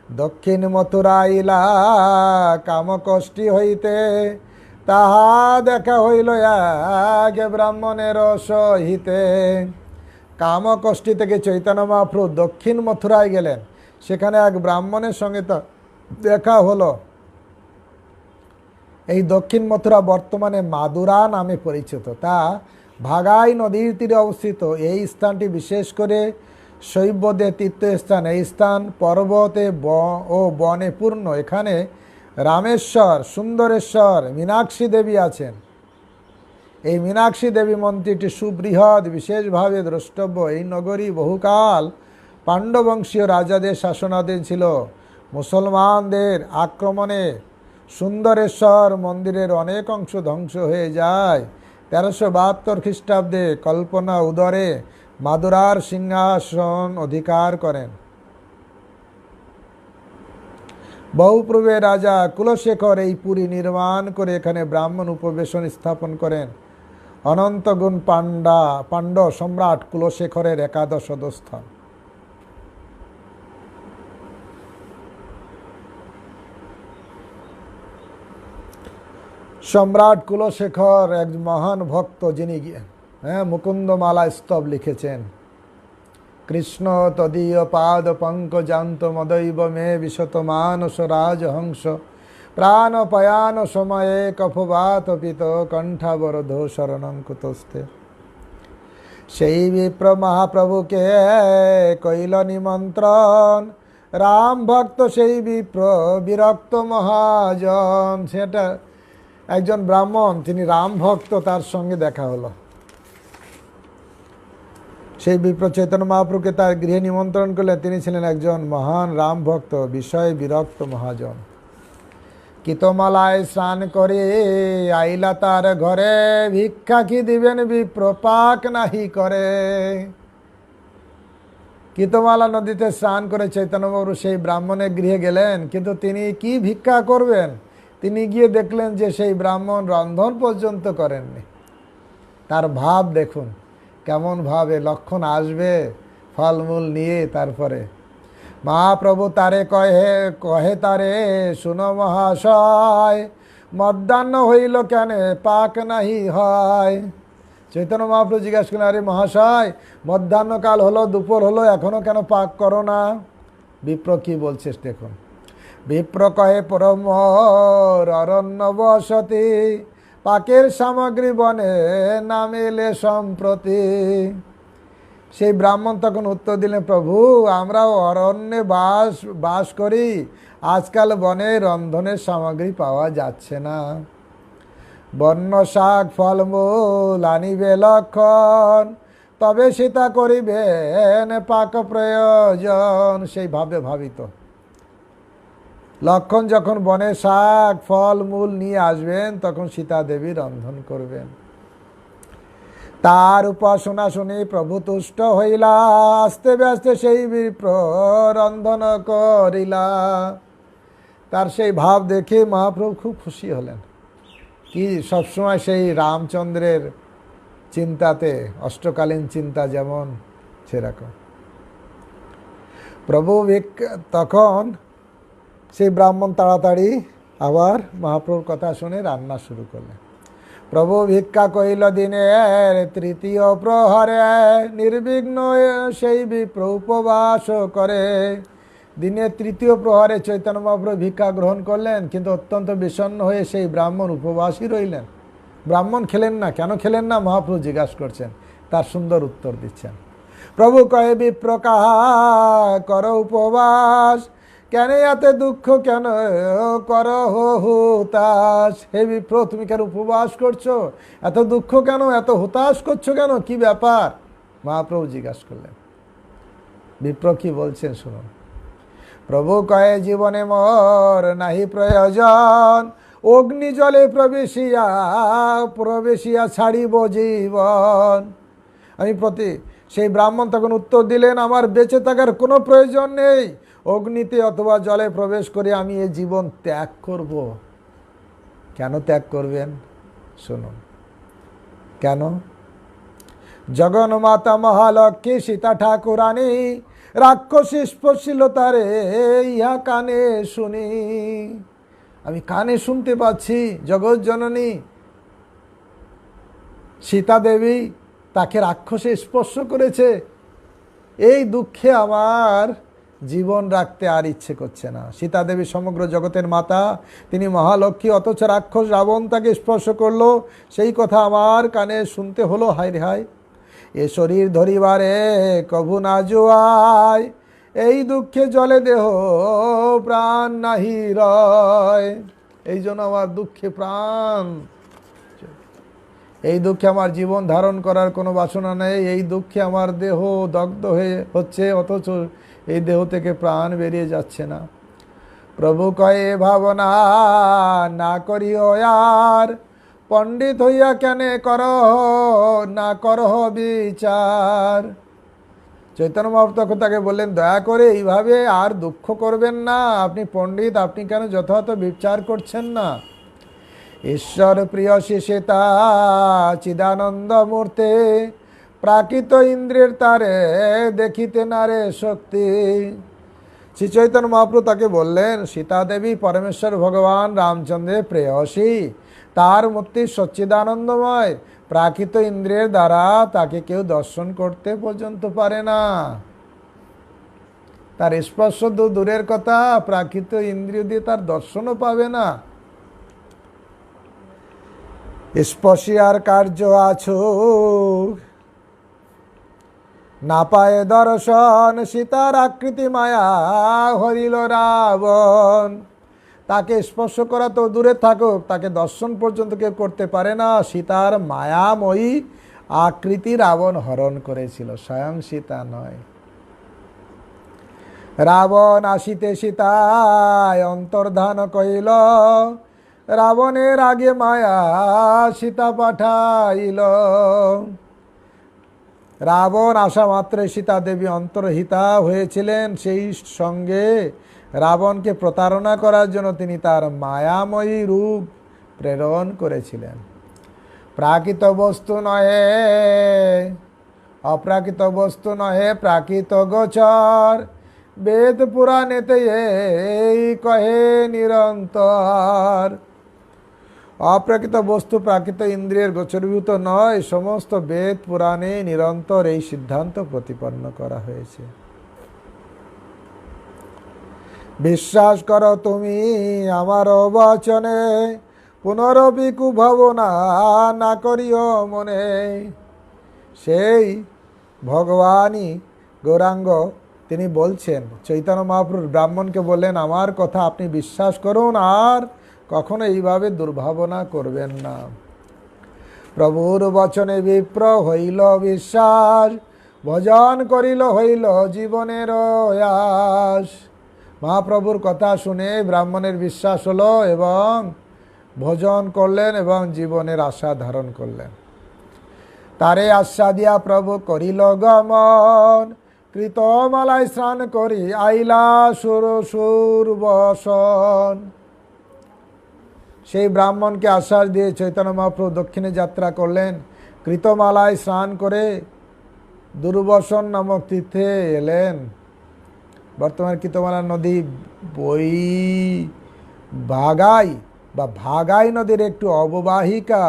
দক্ষিণ মথুরা আইলা কামকষ্টি হইতে, তাহা দেখা হইল আগে ব্রাহ্মণের সহিতে। কামকষ্টি থেকে চৈতন্য মহাপ্রভু দক্ষিণ মথুরায় গেলেন। সেখানে এক ব্রাহ্মণের সঙ্গে তো দেখা হলো। এই দক্ষিণ মথুরা বর্তমানে মাদুরা নামে পরিচিত। তা ভাগাই নদীর তীরে অবস্থিত। এই স্থানটি বিশেষ করে শৈবদের তীর্থস্থান। এই স্থান পর্বতে ও বনে পূর্ণ। এখানে রামেশ্বর, সুন্দরেশ্বর, মীনাক্ষী দেবী আছেন। এই মীনাক্ষী দেবী মন্দিরটি সুবৃহৎ, বিশেষভাবে দ্রষ্টব্য। এই নগরী বহুকাল পাণ্ডবংশীয় রাজাদের শাসনাধীন ছিল। মুসলমানদের আক্রমণে সুন্দরেশ্বর মন্দিরের অনেক অংশ ধ্বংস হয়ে যায়। 1372 খ্রিস্টাব্দে কল্পনা উদরে মাদুরার সিংহাসন অধিকার করেন। বহুপূর্বে রাজা কুলশেখর এই পুরী নির্মাণ করে এখানে ব্রাহ্মণ উপবেশন স্থাপন করেন। অনন্তগুণ পাণ্ড সম্রাট কুলশেখরের একাদশ স্থান। সম্রাট কুলশেখর এক মহান ভক্ত, যিনি মুকুন্দমালা স্তব লিখেছেন। কৃষ্ণ তদীয় পাদ পঙ্কজান্ত মদৈব মে বিশত মানস রাজহংস প্রাণপয়ান সময়ে কফবাত পিত কণ্ঠাবরধ শরণং কুতস্তে। সেই বিপ্র মহাপ্রভুকে কইল নিমন্ত্রণ, রাম ভক্ত সেই বিপ্র বিরক্ত মহাজন। সেটা একজন ব্রাহ্মণ, তিনি রাম ভক্ত, তার সঙ্গে দেখা হলো। সেই বিপ্র চৈতন্য মহাপ্রভুকে তার গৃহে নিমন্ত্রণ করলেন। তিনি ছিলেন একজন মহান রাম ভক্ত, বিষয় বিরক্ত মহাজন। কিতমালায় স্নান করে আইলা তার ঘরে, ভিক্ষা কি দিবেন বিপ্র পাক নাহি করে। কিতমালা নদীতে স্নান করে চৈতন্য মহাপ্রভু সেই ব্রাহ্মণের গৃহে গেলেন, কিন্তু তিনি কি ভিক্ষা করবেন? তিনি গিয়ে দেখলেন যে সেই ব্রাহ্মণ রন্ধন পর্যন্ত করেননি। তার ভাব দেখুন কেমন ভাবে, লক্ষণ আসবে ফলমূল নিয়ে। তারপরে মহাপ্রভু তারে কহে তারে, শুনো মহাশয়, মধ্যাহ্ন হইল কেন পাক নাহি হয়। চৈতন্য মহাপ্রভু জিজ্ঞাসা করলেন, আরে মহাশয়, মধ্যাহ্নকাল হলো, দুপুর হলো, এখনো কেন পাক করো না? বিপ্র কি বলছিস দেখুন। বিপ্র কহে, পরমর অরণ্য বসতি, পাকের সামগ্রী বনে নামেলে সম্প্রতি। সেই ব্রাহ্মণ তখন উত্তর দিলেন, প্রভু আমরাও অরণ্যে বাস করি, আজকাল বনে রন্ধনের সামগ্রী পাওয়া যাচ্ছে না। বন্য শাক ফলমূল আনিবে লক্ষণ, তবে সীতা করিবেন পাক প্রয়োজন। সেই ভাবে ভাবিত লক্ষণ যখন বনে শাক ফল মূল নিয়ে আসবেন, তখন সীতা দেবী রন্ধন করবেন। তার উপাসনা শুনি প্রভু তুষ্ট হইলা, আস্তে ব্যস্তে সেই বিপ্র রন্ধন করিলা। তার সেই ভাব দেখে মহাপ্রভু খুব খুশি হলেন। কি সবসময় সেই রামচন্দ্রের চিন্তাতে, অষ্টকালীন চিন্তা যেমন সেরকম। প্রভু তখন সেই ব্রাহ্মণ তাড়াতাড়ি আবার মহাপ্রভুর কথা শুনে রান্না শুরু করলেন। প্রভু ভিক্ষা কহিল দিনের তৃতীয় প্রহরে, নির্বিঘ্ন সেই বিপ্র উপবাস করে। দিনের তৃতীয় প্রহরে চৈতন্য মহাপ্রভু ভিক্ষা গ্রহণ করলেন, কিন্তু অত্যন্ত বিষণ্ণ হয়ে সেই ব্রাহ্মণ উপবাসই রইলেন। ব্রাহ্মণ খেলেন না। কেন খেলেন না? মহাপ্রভু জিজ্ঞাসা করছেন, তার সুন্দর উত্তর দিচ্ছেন। প্রভু কহে, বিপ্র কাহা কর উপবাস, কেন এত দুঃখ কেন কর হুতাশ। হে বিপ্র, তুমি কেন উপবাস করছো? এত দুঃখ কেন, এত হতাশ করছো কেন? কি ব্যাপার? মহাপ্রভু জিজ্ঞাসা করলেন। বিপ্র কি বলছেন শুনুন। প্রভু কয়ে, জীবনে মোর নাহি প্রয়োজন, অগ্নি জলে প্রবেশিয়া ছাড়িব জীবন। সেই ব্রাহ্মণ তখন উত্তর দিলেন, আমার বেঁচে থাকার কোনো প্রয়োজন নেই। অগ্নিতে অথবা জলে প্রবেশ করে আমি এই জীবন ত্যাগ করব। কেন ত্যাগ করবেন শুনুন। কেন? জগন্মাতা মহালক্ষ্মী সীতা ঠাকুরানী রাক্ষসী স্পর্শিল তারে ইহা কানে শুনি। আমি কানে শুনতে পাচ্ছি জগৎ জননী সীতা দেবী তাকে রাক্ষসে স্পর্শ করেছে। এই দুঃখে আমার জীবন রাখতে আর ইচ্ছে করছে না। সীতা দেবী সমগ্র জগতের মাতা, তিনি মহালক্ষ্মী, অথচ রাক্ষস রাবণ তাকে স্পর্শ করলো। সেই কথা আমার কানে শুনতে হলো। হায় রে হায়, এ শরীর ধরিবারে কভু না জোয়ায়, এই দুঃখে জলে দেহ প্রাণ নাহি রয়। এই জন্য আমার দুঃখে প্রাণ। এই দুঃখে আমার জীবন ধারণ করার কোনো বাসনা নেই, এই দুঃখে আমার দেহ দগ্ধ হয়ে হচ্ছে, অথচ এই দেহ থেকে প্রাণ বেরিয়ে যাচ্ছে না। প্রভু কয়ে ভাবনা না করিও আর, পণ্ডিত হইয়া কেনে করহ না করহ বিচার। চৈতন্য মহাপ্রভু তখন তাকে বললেন, দয়া করে এইভাবে আর দুঃখ করবেন না, আপনি পণ্ডিত, আপনি কেন যথাযথ বিচার করছেন না? ঈশ্বর প্রিয় সীতা চিদানন্দ মূর্তে, প্রাকৃত ইন্দ্রিয়ের তারে দেখিতে নারে শক্তি। শ্রী চৈতন্য মহাপ্রভু তাকে বললেন, সীতা দেবী পরমেশ্বর ভগবান রামচন্দ্রের প্রেয়সী, তার মূর্তি সচ্চিদানন্দময়, প্রাকৃত ইন্দ্রিয়ের দ্বারা তাকে কেউ দর্শন করতে পর্যন্ত পারে না। তার স্পর্শ তো দূরের কথা, প্রাকৃত ইন্দ্রিয় দিয়ে তার দর্শনও পাবে না। স্পর্শিয়ার কার্য আছো না পায়ে দর্শন, সীতার আকৃতি মায়া হরিল রাবণ। তাকে স্পর্শ করা তো দূরে থাকুক, তাকে দর্শন পর্যন্ত কেউ করতে পারে না। সীতার মায়াময়ী আকৃতি রাবণ হরণ করেছিল, স্বয়ং সীতা নয়। রাবণ আসিতে সীতায় অন্তর্ধান কইল, রাবণের আগে মায়া সীতা পাঠাইল। রাবণ আসা মাত্রে সীতা দেবী অন্তর্হিতা হয়েছিলেন, সেই সঙ্গে রাবণকে প্রতারণা করার জন্য তিনি তার মায়াময়ী রূপ প্রেরণ করেছিলেন। প্রাকৃত বস্তু নহে অপ্রাকৃত বস্তু নহে প্রাকৃত গোচর, বেদ পুরাণেতে এই কহে নিরন্তর। অপ্রাকৃত বস্তু প্রাকৃত ইন্দ্রিয়ের গোচরীভূত নয়, সমস্ত বেদ পুরাণে নিরন্তর এই সিদ্ধান্ত প্রতিপন্ন করা হয়েছে। বিশ্বাস করো তুমি আমার বচনে, পুনরপি কুভাবনা না করিও মনে। সেই ভগবানই গৌরাঙ্গ তিনি বলছেন, চৈতন্য মহাপ্রভু ব্রাহ্মণকে বললেন, আমার কথা আপনি বিশ্বাস করুন আর কখনো এইভাবে দুর্ভাবনা করবেন না। প্রভুর বচনে বিপ্র হইল বিশ্বাস, ভজন করিল হইল জীবনের আশ। মহাপ্রভুর কথা শুনে ব্রাহ্মণের বিশ্বাস হলো এবং ভজন করলেন এবং জীবনের আশা ধারণ করলেন। তারে আশা দিয়া প্রভু করিল গমন, কৃতমালায় স্নান করি আইলা সুরবসন। সেই ব্রাহ্মণকে আশ্বাস দিয়ে চৈতন্য মহাপ্রভু দক্ষিণে যাত্রা করলেন। কৃতমালায় স্নান করে দুর্বসন নামক তীর্থে এলেন। বর্তমান কৃতমালা নদী ভাগাই নদীর একটু অববাহিকা।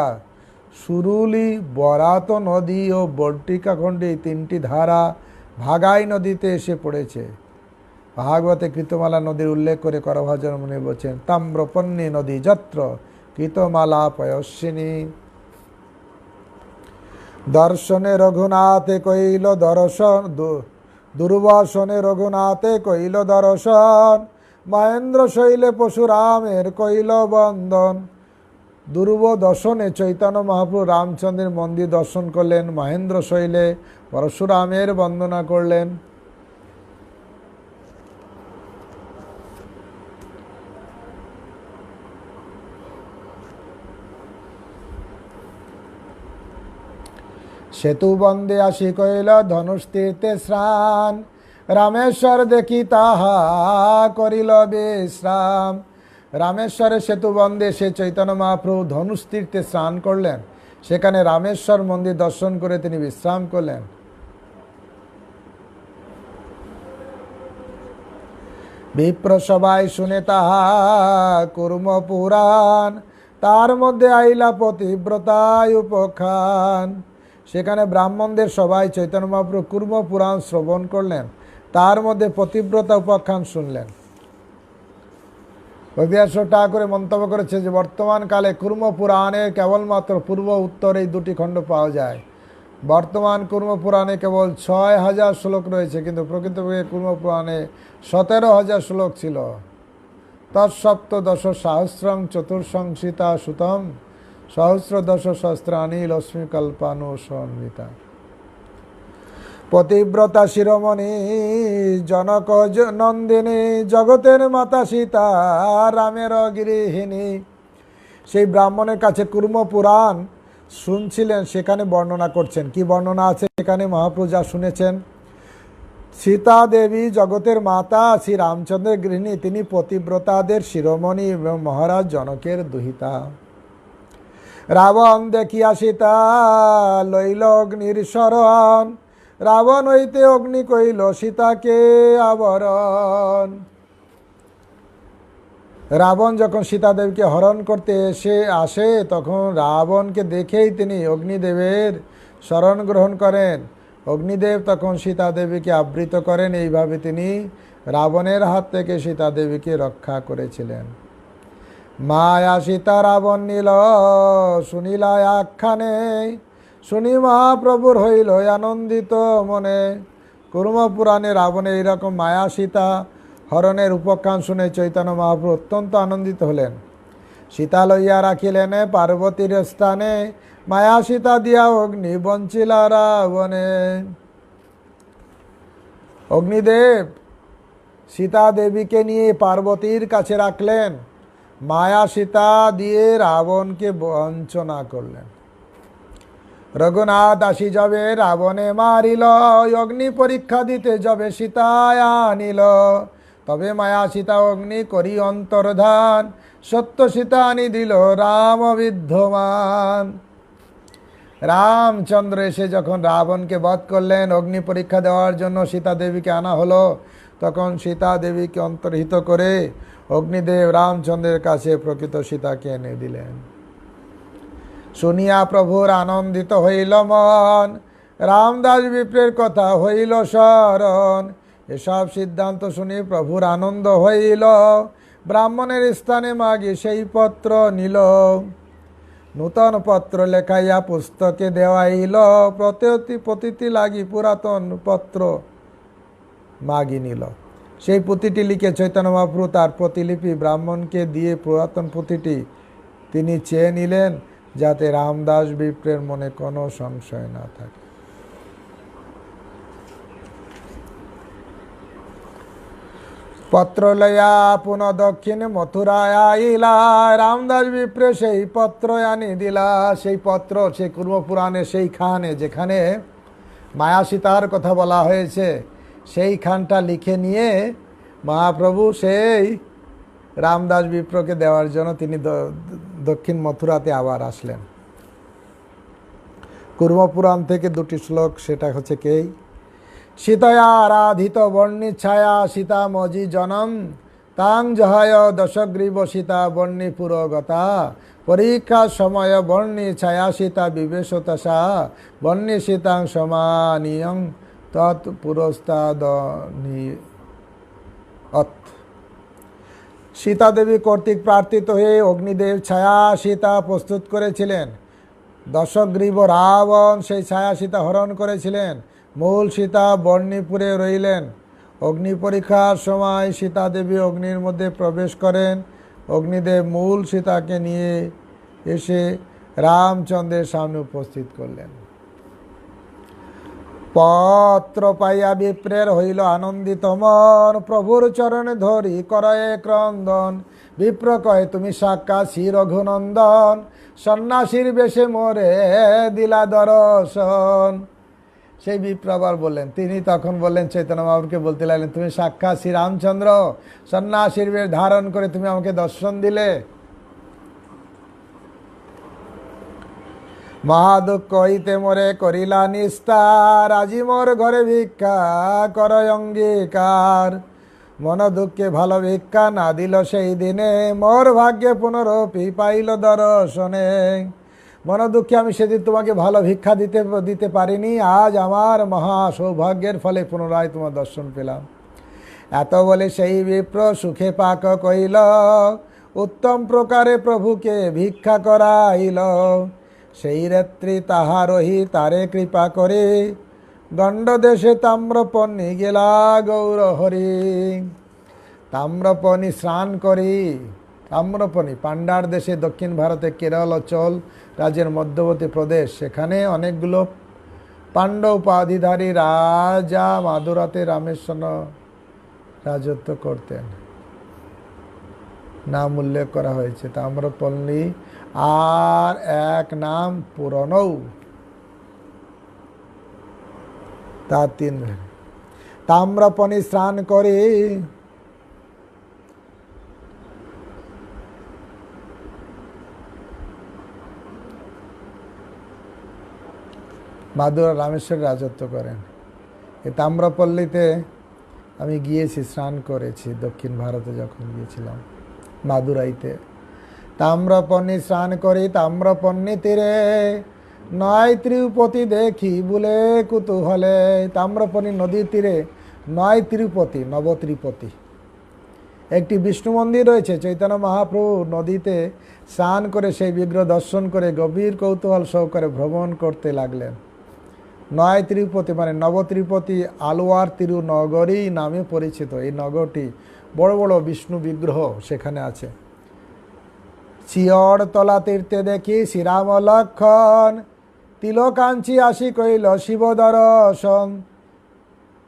সুরুলি, বরাত নদী ও বর্টিকাখণ্ডে তিনটি ধারা ভাগাই নদীতে এসে পড়েছে। ভাগবতে কৃতমালা নদীর উল্লেখ করে করভাজন মুনি বলছেন, তাম্রপন্নী নদী যত্র কৃতমালা পয়স্বিনী। দর্শনে রঘুনাথে কইল দর্শন, দুর্বাসনে রঘুনাথে কইল দর্শন, মহেন্দ্র শৈলে পশুরামের কইল বন্দন। দুর্বদশনে চৈতন্য মহাপ্রভু রামচন্দ্রের মন্দির দর্শন করলেন, মহেন্দ্র শৈলে পরশুরামের বন্দনা করলেন। সেতু বন্দে আসি কইল ধনুষ তীর্থে স্নান, রামেশ্বর দেখি তাহা করিল বিশ্রাম। রামেশ্বরের সেতু বন্দে সে চৈতন্য মহাপ্রভু ধনুষ তীর্থে স্নান করলেন। সেখানে রামেশ্বর মন্দির দর্শন করে তিনি বিশ্রাম করলেন। বিপ্র সবাই শুনে তাহা কুর্ম পুরাণ, তার মধ্যে আইলা পতিব্রতায় উপখান। সেখানে ব্রাহ্মণদের সবাই চৈতন্য মহাপ্রভু কুর্ম পুরাণ শ্রবণ করলেন, তার মধ্যে পতিব্রতা উপাখ্যান শুনলেন। ভক্তিদাস ঠাকুরে মন্তব্য করেছে যে বর্তমান কালে কুর্ম পুরাণের কেবলমাত্র পূর্ব উত্তর এই দুটি খণ্ড পাওয়া যায়। বর্তমান কুর্ম পুরাণে কেবল ৬,০০০ শ্লোক রয়েছে, কিন্তু প্রকৃতপক্ষে কুর্ম পুরাণে ১৭,০০০ শ্লোক ছিল। তৎসপ্তদশ সহস্রং চতুর্সংসিতা সুতম সহস্রদশ সহস্রাণি লক্ষ্মী কল্পানু সন্বিতা। পতিব্রতা শিরোমণি জনক নন্দিনী, জগতের মাতা সীতা, রামের গৃহিণী। সেই ব্রাহ্মণের কাছে কুর্ম পুরাণ শুনছিলেন, সেখানে বর্ণনা করছেন। কি বর্ণনা আছে এখানে মহাপ্রভু যা শুনেছেন? সীতা দেবী জগতের মাতা, শ্রী রামচন্দ্রের গৃহিণী, তিনি পতিব্রতাদের শিরোমণি এবং মহারাজ জনকের দুহিতা। রাবণ দেখিয়া সীতা লইল অগ্নির শরণ, রাবণ হইতে অগ্নি কইল সীতাকে আবরণ। রাবণ যখন সীতাদেবীকে হরণ করতে আসে তখন রাবণকে দেখেই তিনি অগ্নিদেবের শরণ গ্রহণ করেন। অগ্নিদেব তখন সীতাদেবীকে আবৃত করেন। এইভাবে তিনি রাবণের হাত থেকে সীতাদেবীকে রক্ষা করেছিলেন। মায়া সীতা রাবণ নীল শুনিলা আখ্যানে, শুনি মহাপ্রভুর হইল আনন্দিত মনে। কুর্ম পুরাণে রাবণে এইরকম মায়া সীতা হরণের উপাখ্যান শুনে চৈতন্য মহাপ্রভু অত্যন্ত আনন্দিত হলেন। সীতা লইয়া রাখিলেন পার্বতীর স্থানে, মায়া সীতা দিয়া অগ্নি বঞ্চিলা রাবণে। অগ্নিদেব সীতা দেবীকে নিয়ে পার্বতীর কাছে রাখলেন, মায়া সীতা দিয়ে রাবণকে বঞ্চনা করলেন। রঘুনাথ আসি যাবে রাবণে মারিল, অগ্নি পরীক্ষা দিতে যাবে সীতায় আনিল। তবে মায়া সীতা অগ্নি করি অন্তর্ধান, সত্য সীতা আনি দিল রাম বিদ্ধমান। রামচন্দ্র এসে যখন রাবণকে বধ করলেন, অগ্নি পরীক্ষা দেওয়ার জন্য সীতা দেবীকে আনা হলো, তখন সীতা দেবীকে অন্তর্হিত করে অগ্নিদেব রামচন্দ্রের কাছে প্রকৃত সীতাকে এনে দিলেন। শুনিয়া প্রভুর আনন্দিত হইল মন, রামদাস বিপ্রের কথা হইল স্মরণ। এসব সিদ্ধান্ত শুনি প্রভুর আনন্দ হইল, ব্রাহ্মণের স্থানে মাগি সেই পত্র নিল। নূতন পত্র লেখাইয়া পুস্তকে দেওয়াইল, প্রতিটি লাগি পুরাতন পত্র মাগি নিল। সেই পুঁথিটি লিখে চৈতন্য মহাপ্রভু তার প্রতিলিপি ব্রাহ্মণকে দিয়ে পুরাতন পুঁথিটি তিনি চেয়ে নিলেন, যাতে রামদাস বিপ্রের মনে কোনো সংশয় না থাকে। পত্র লইয়া পুনঃ দক্ষিণ মথুরায় আইলা, রামদাস বিপ্রে সেই পত্র আনি দিলা। সেই পত্র সেই কুর্ম পুরাণে সেইখানে যেখানে মায়া সীতার কথা বলা হয়েছে, সেইখানটা লিখে নিয়ে মহাপ্রভু সেই রামদাস বিপ্রকে দেওয়ার জন্য তিনি দক্ষিণ মথুরাতে আবার আসলেন। কুর্ম পুরাণ থেকে দুটি শ্লোক, সেটা হচ্ছে কে? সীতয়া আরাধিত বর্ণি ছায়া সীতা মজি জনম, তাং জহায় দশগ্রীব সীতা বর্ণি পুরগতা। পরীক্ষার সময় বর্ণি ছায়া সীতা বিবেশতসা, বর্ণি সীতাং সমানিয়ং তৎ পুরস্তাদনি অথ। সীতা দেবী কর্তৃক প্রার্থিত হয়ে অগ্নিদেব ছায়া সীতা প্রস্তুত করেছিলেন। দশগ্রীব রাবণ সেই ছায়া সীতা হরণ করেছিলেন। মূল সীতা বর্ণিপুরে রইলেন। অগ্নি পরীক্ষার সময় সীতা দেবী অগ্নির মধ্যে প্রবেশ করেন। অগ্নিদেব মূল সীতাকে নিয়ে এসে রামচন্দ্রের সামনে উপস্থিত করলেন। পত্র পাইয়া বিপ্রের হইল আনন্দিত মন, প্রভুর চরণে ধরি করয়ে ক্রন্দন। বিপ্র কয় তুমি সাক্ষাৎ শ্রী রঘুনন্দন, সন্ন্যাসীর বেশে মোরে দিলা দর্শন। সেই বিপ্র আবার বললেন, তিনি তখন বললেন চৈতন্য মহাপ্রভুকে বলতে লাগলেন, তুমি সাক্ষাৎ শ্রী রামচন্দ্র, সন্ন্যাসীর বেশ ধারণ করে তুমি আমাকে দর্শন দিলে। মহাদুঃখ হইতে মোরে করিলা নিস্তার, আজি মোর ঘরে ভিক্ষা কর অঙ্গীকার। মন দুঃখে ভালো ভিক্ষা না দিল সেই দিনে, মোর ভাগ্যে পুনরপি পাইল দর্শনে। মন দুঃখে আমি সেদিন তোমাকে ভালো ভিক্ষা দিতে পারিনি, আজ আমার মহা সৌভাগ্যের ফলে পুনরায় তোমার দর্শন পেলাম। এত বলে সেই বিপ্র সুখে পাক কইল, উত্তম প্রকারে প্রভুকে ভিক্ষা করাইল। সেই রাত্রি তাহারহি তারে কৃপা করে, গণ্ডদেশে তাম্রপর্ণি গেলা গৌর হরি। তাম্রপর্ণি স্নান করি তাম্রপনি পাণ্ডার দেশে দক্ষিণ ভারতে কেরল ও চোল রাজ্যের মধ্যবর্তী প্রদেশ, সেখানে অনেকগুলো পাণ্ডব উপাধিধারী রাজা মাদুরাতে রামেশ্বর রাজত্ব করতেন। নাম উল্লেখ করা হয়েছে তাম্রপল্লী, আর এক নাম পুরনৌ। তার তিন তাম্রপনি স্নান করে মাদুরা রামেশ্বর রাজত্ব করেন। এই তাম্রপল্লীতে আমি গিয়েছি, স্নান করেছি দক্ষিণ ভারতে যখন গিয়েছিলাম মাদুরাইতে। তাম্রপর্ণী স্নান করি তাম্রপর্ণী তীরে, নয় তিরুপতি দেখি বলে কুতূহলে। তাম্রপর্ণী নদীর তীরে নয় তিরুপতি, নবত্রিপতি একটি বিষ্ণু মন্দির রয়েছে। চৈতন্য মহাপ্রভু নদীতে স্নান করে সেই বিগ্রহ দর্শন করে গভীর কৌতূহল সহকারে ভ্রমণ করতে লাগলেন। নয় তিরুপতি মানে নবত্রিপতি আলোয়ার তিরুনগরী নামে পরিচিত। এই নগরটি বড় বড় বিষ্ণু বিগ্রহ সেখানে আছে। চিয়ড়তলা তীর্থে দেখি শ্রীরাম লক্ষণ, তিলকাঞ্চি আসি কইল শিব দর্শন।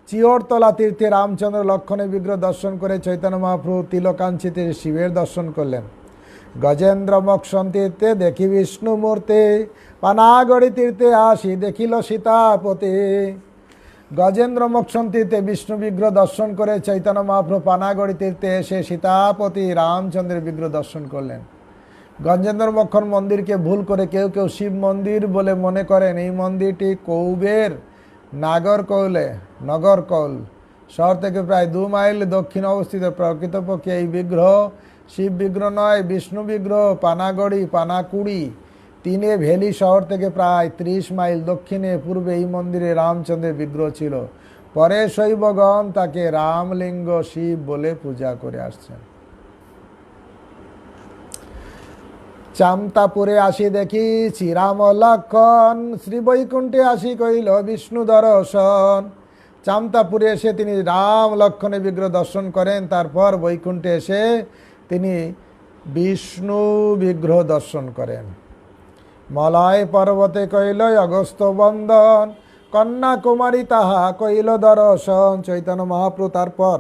চিয়ড়তলা তীর্থে রামচন্দ্র লক্ষণের বিগ্রহ দর্শন করে চৈতন্য মহাপ্রভু তিলকাঞ্চিতে শিবের দর্শন করলেন। গজেন্দ্র মোক্ষণ তীর্থে দেখি বিষ্ণু মূর্তি, পানাগড়ি তীর্থে আসি দেখিল সীতাপতি। গজেন্দ্র মোক্ষণ তীর্থে বিষ্ণু বিগ্রহ দর্শন করে চৈতন্য মহাপ্রভু পানাগড়ি তীর্থে এসে সীতাপতি রামচন্দ্রের বিগ্রহ দর্শন করলেন। গজেন্দ্র মোক্ষণ মন্দিরকে ভুল করে কেউ কেউ শিব মন্দির বলে মনে করেন। এই মন্দিরটি কৌবের নগরকৌল শহর থেকে প্রায় 2 মাইল দক্ষিণে অবস্থিত। প্রকৃতপক্ষে এই বিগ্রহ শিব বিগ্রহ নয়, বিষ্ণু বিগ্রহ। পানাকুড়ি 3 ভ্যালি শহর থেকে প্রায় 30 মাইল দক্ষিণে পূর্বে এই মন্দিরে রামচন্দ্রের বিগ্রহ ছিল। পরে শৈবগণ তাকে রামলিঙ্গ শিব বলে পূজা করে আসছেন। চামতাপুরে আসি দেখি শ্রীরাম লক্ষণ, শ্রী বৈকুণ্ঠে আসি কইল বিষ্ণু দর্শন। চামতাপুরে এসে তিনি রাম লক্ষণের বিগ্রহ দর্শন করেন। তারপর বৈকুণ্ঠে এসে তিনি বিষ্ণু বিগ্রহ দর্শন করেন। মলয় পর্বতে কইল অগস্ত্য বন্দন, কন্যাকুমারী তাহা কইল দর্শন। চৈতন্য মহাপ্রভু তারপর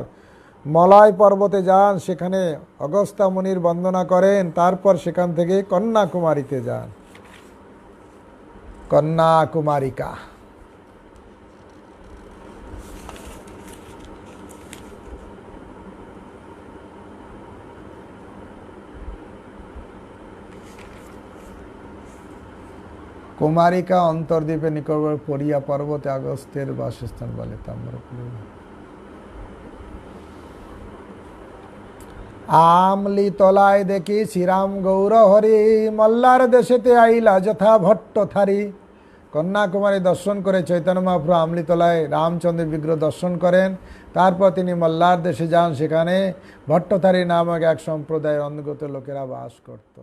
মলয় পর্বতে যান, সেখানে অগস্ত্যা মুনির বন্দনা করেন। তারপর সেখান থেকে কন্যাকুমারীতে যান। কন্যাকুমারিকা কুমারিকা অন্তর্দ্বীপে নিকটবর্তী পরিয়া পর্বতে আগস্ত্যের বাসস্থান বলে তাম্রপল্লী। আমলি তলায় দেখি শ্রীরাম গৌর হরি, মল্লার দেশেতে আইলা যথা ভট্ট থারি। কন্যাকুমারী দর্শন করে চৈতন্য মহাপ্রভু আমলিতলায় রামচন্দ্রের বিগ্রহ দর্শন করেন। তারপর তিনি মল্লার দেশে যান, সেখানে ভট্টথারী নামক এক সম্প্রদায়ের অন্তর্গত লোকেরা বাস করত।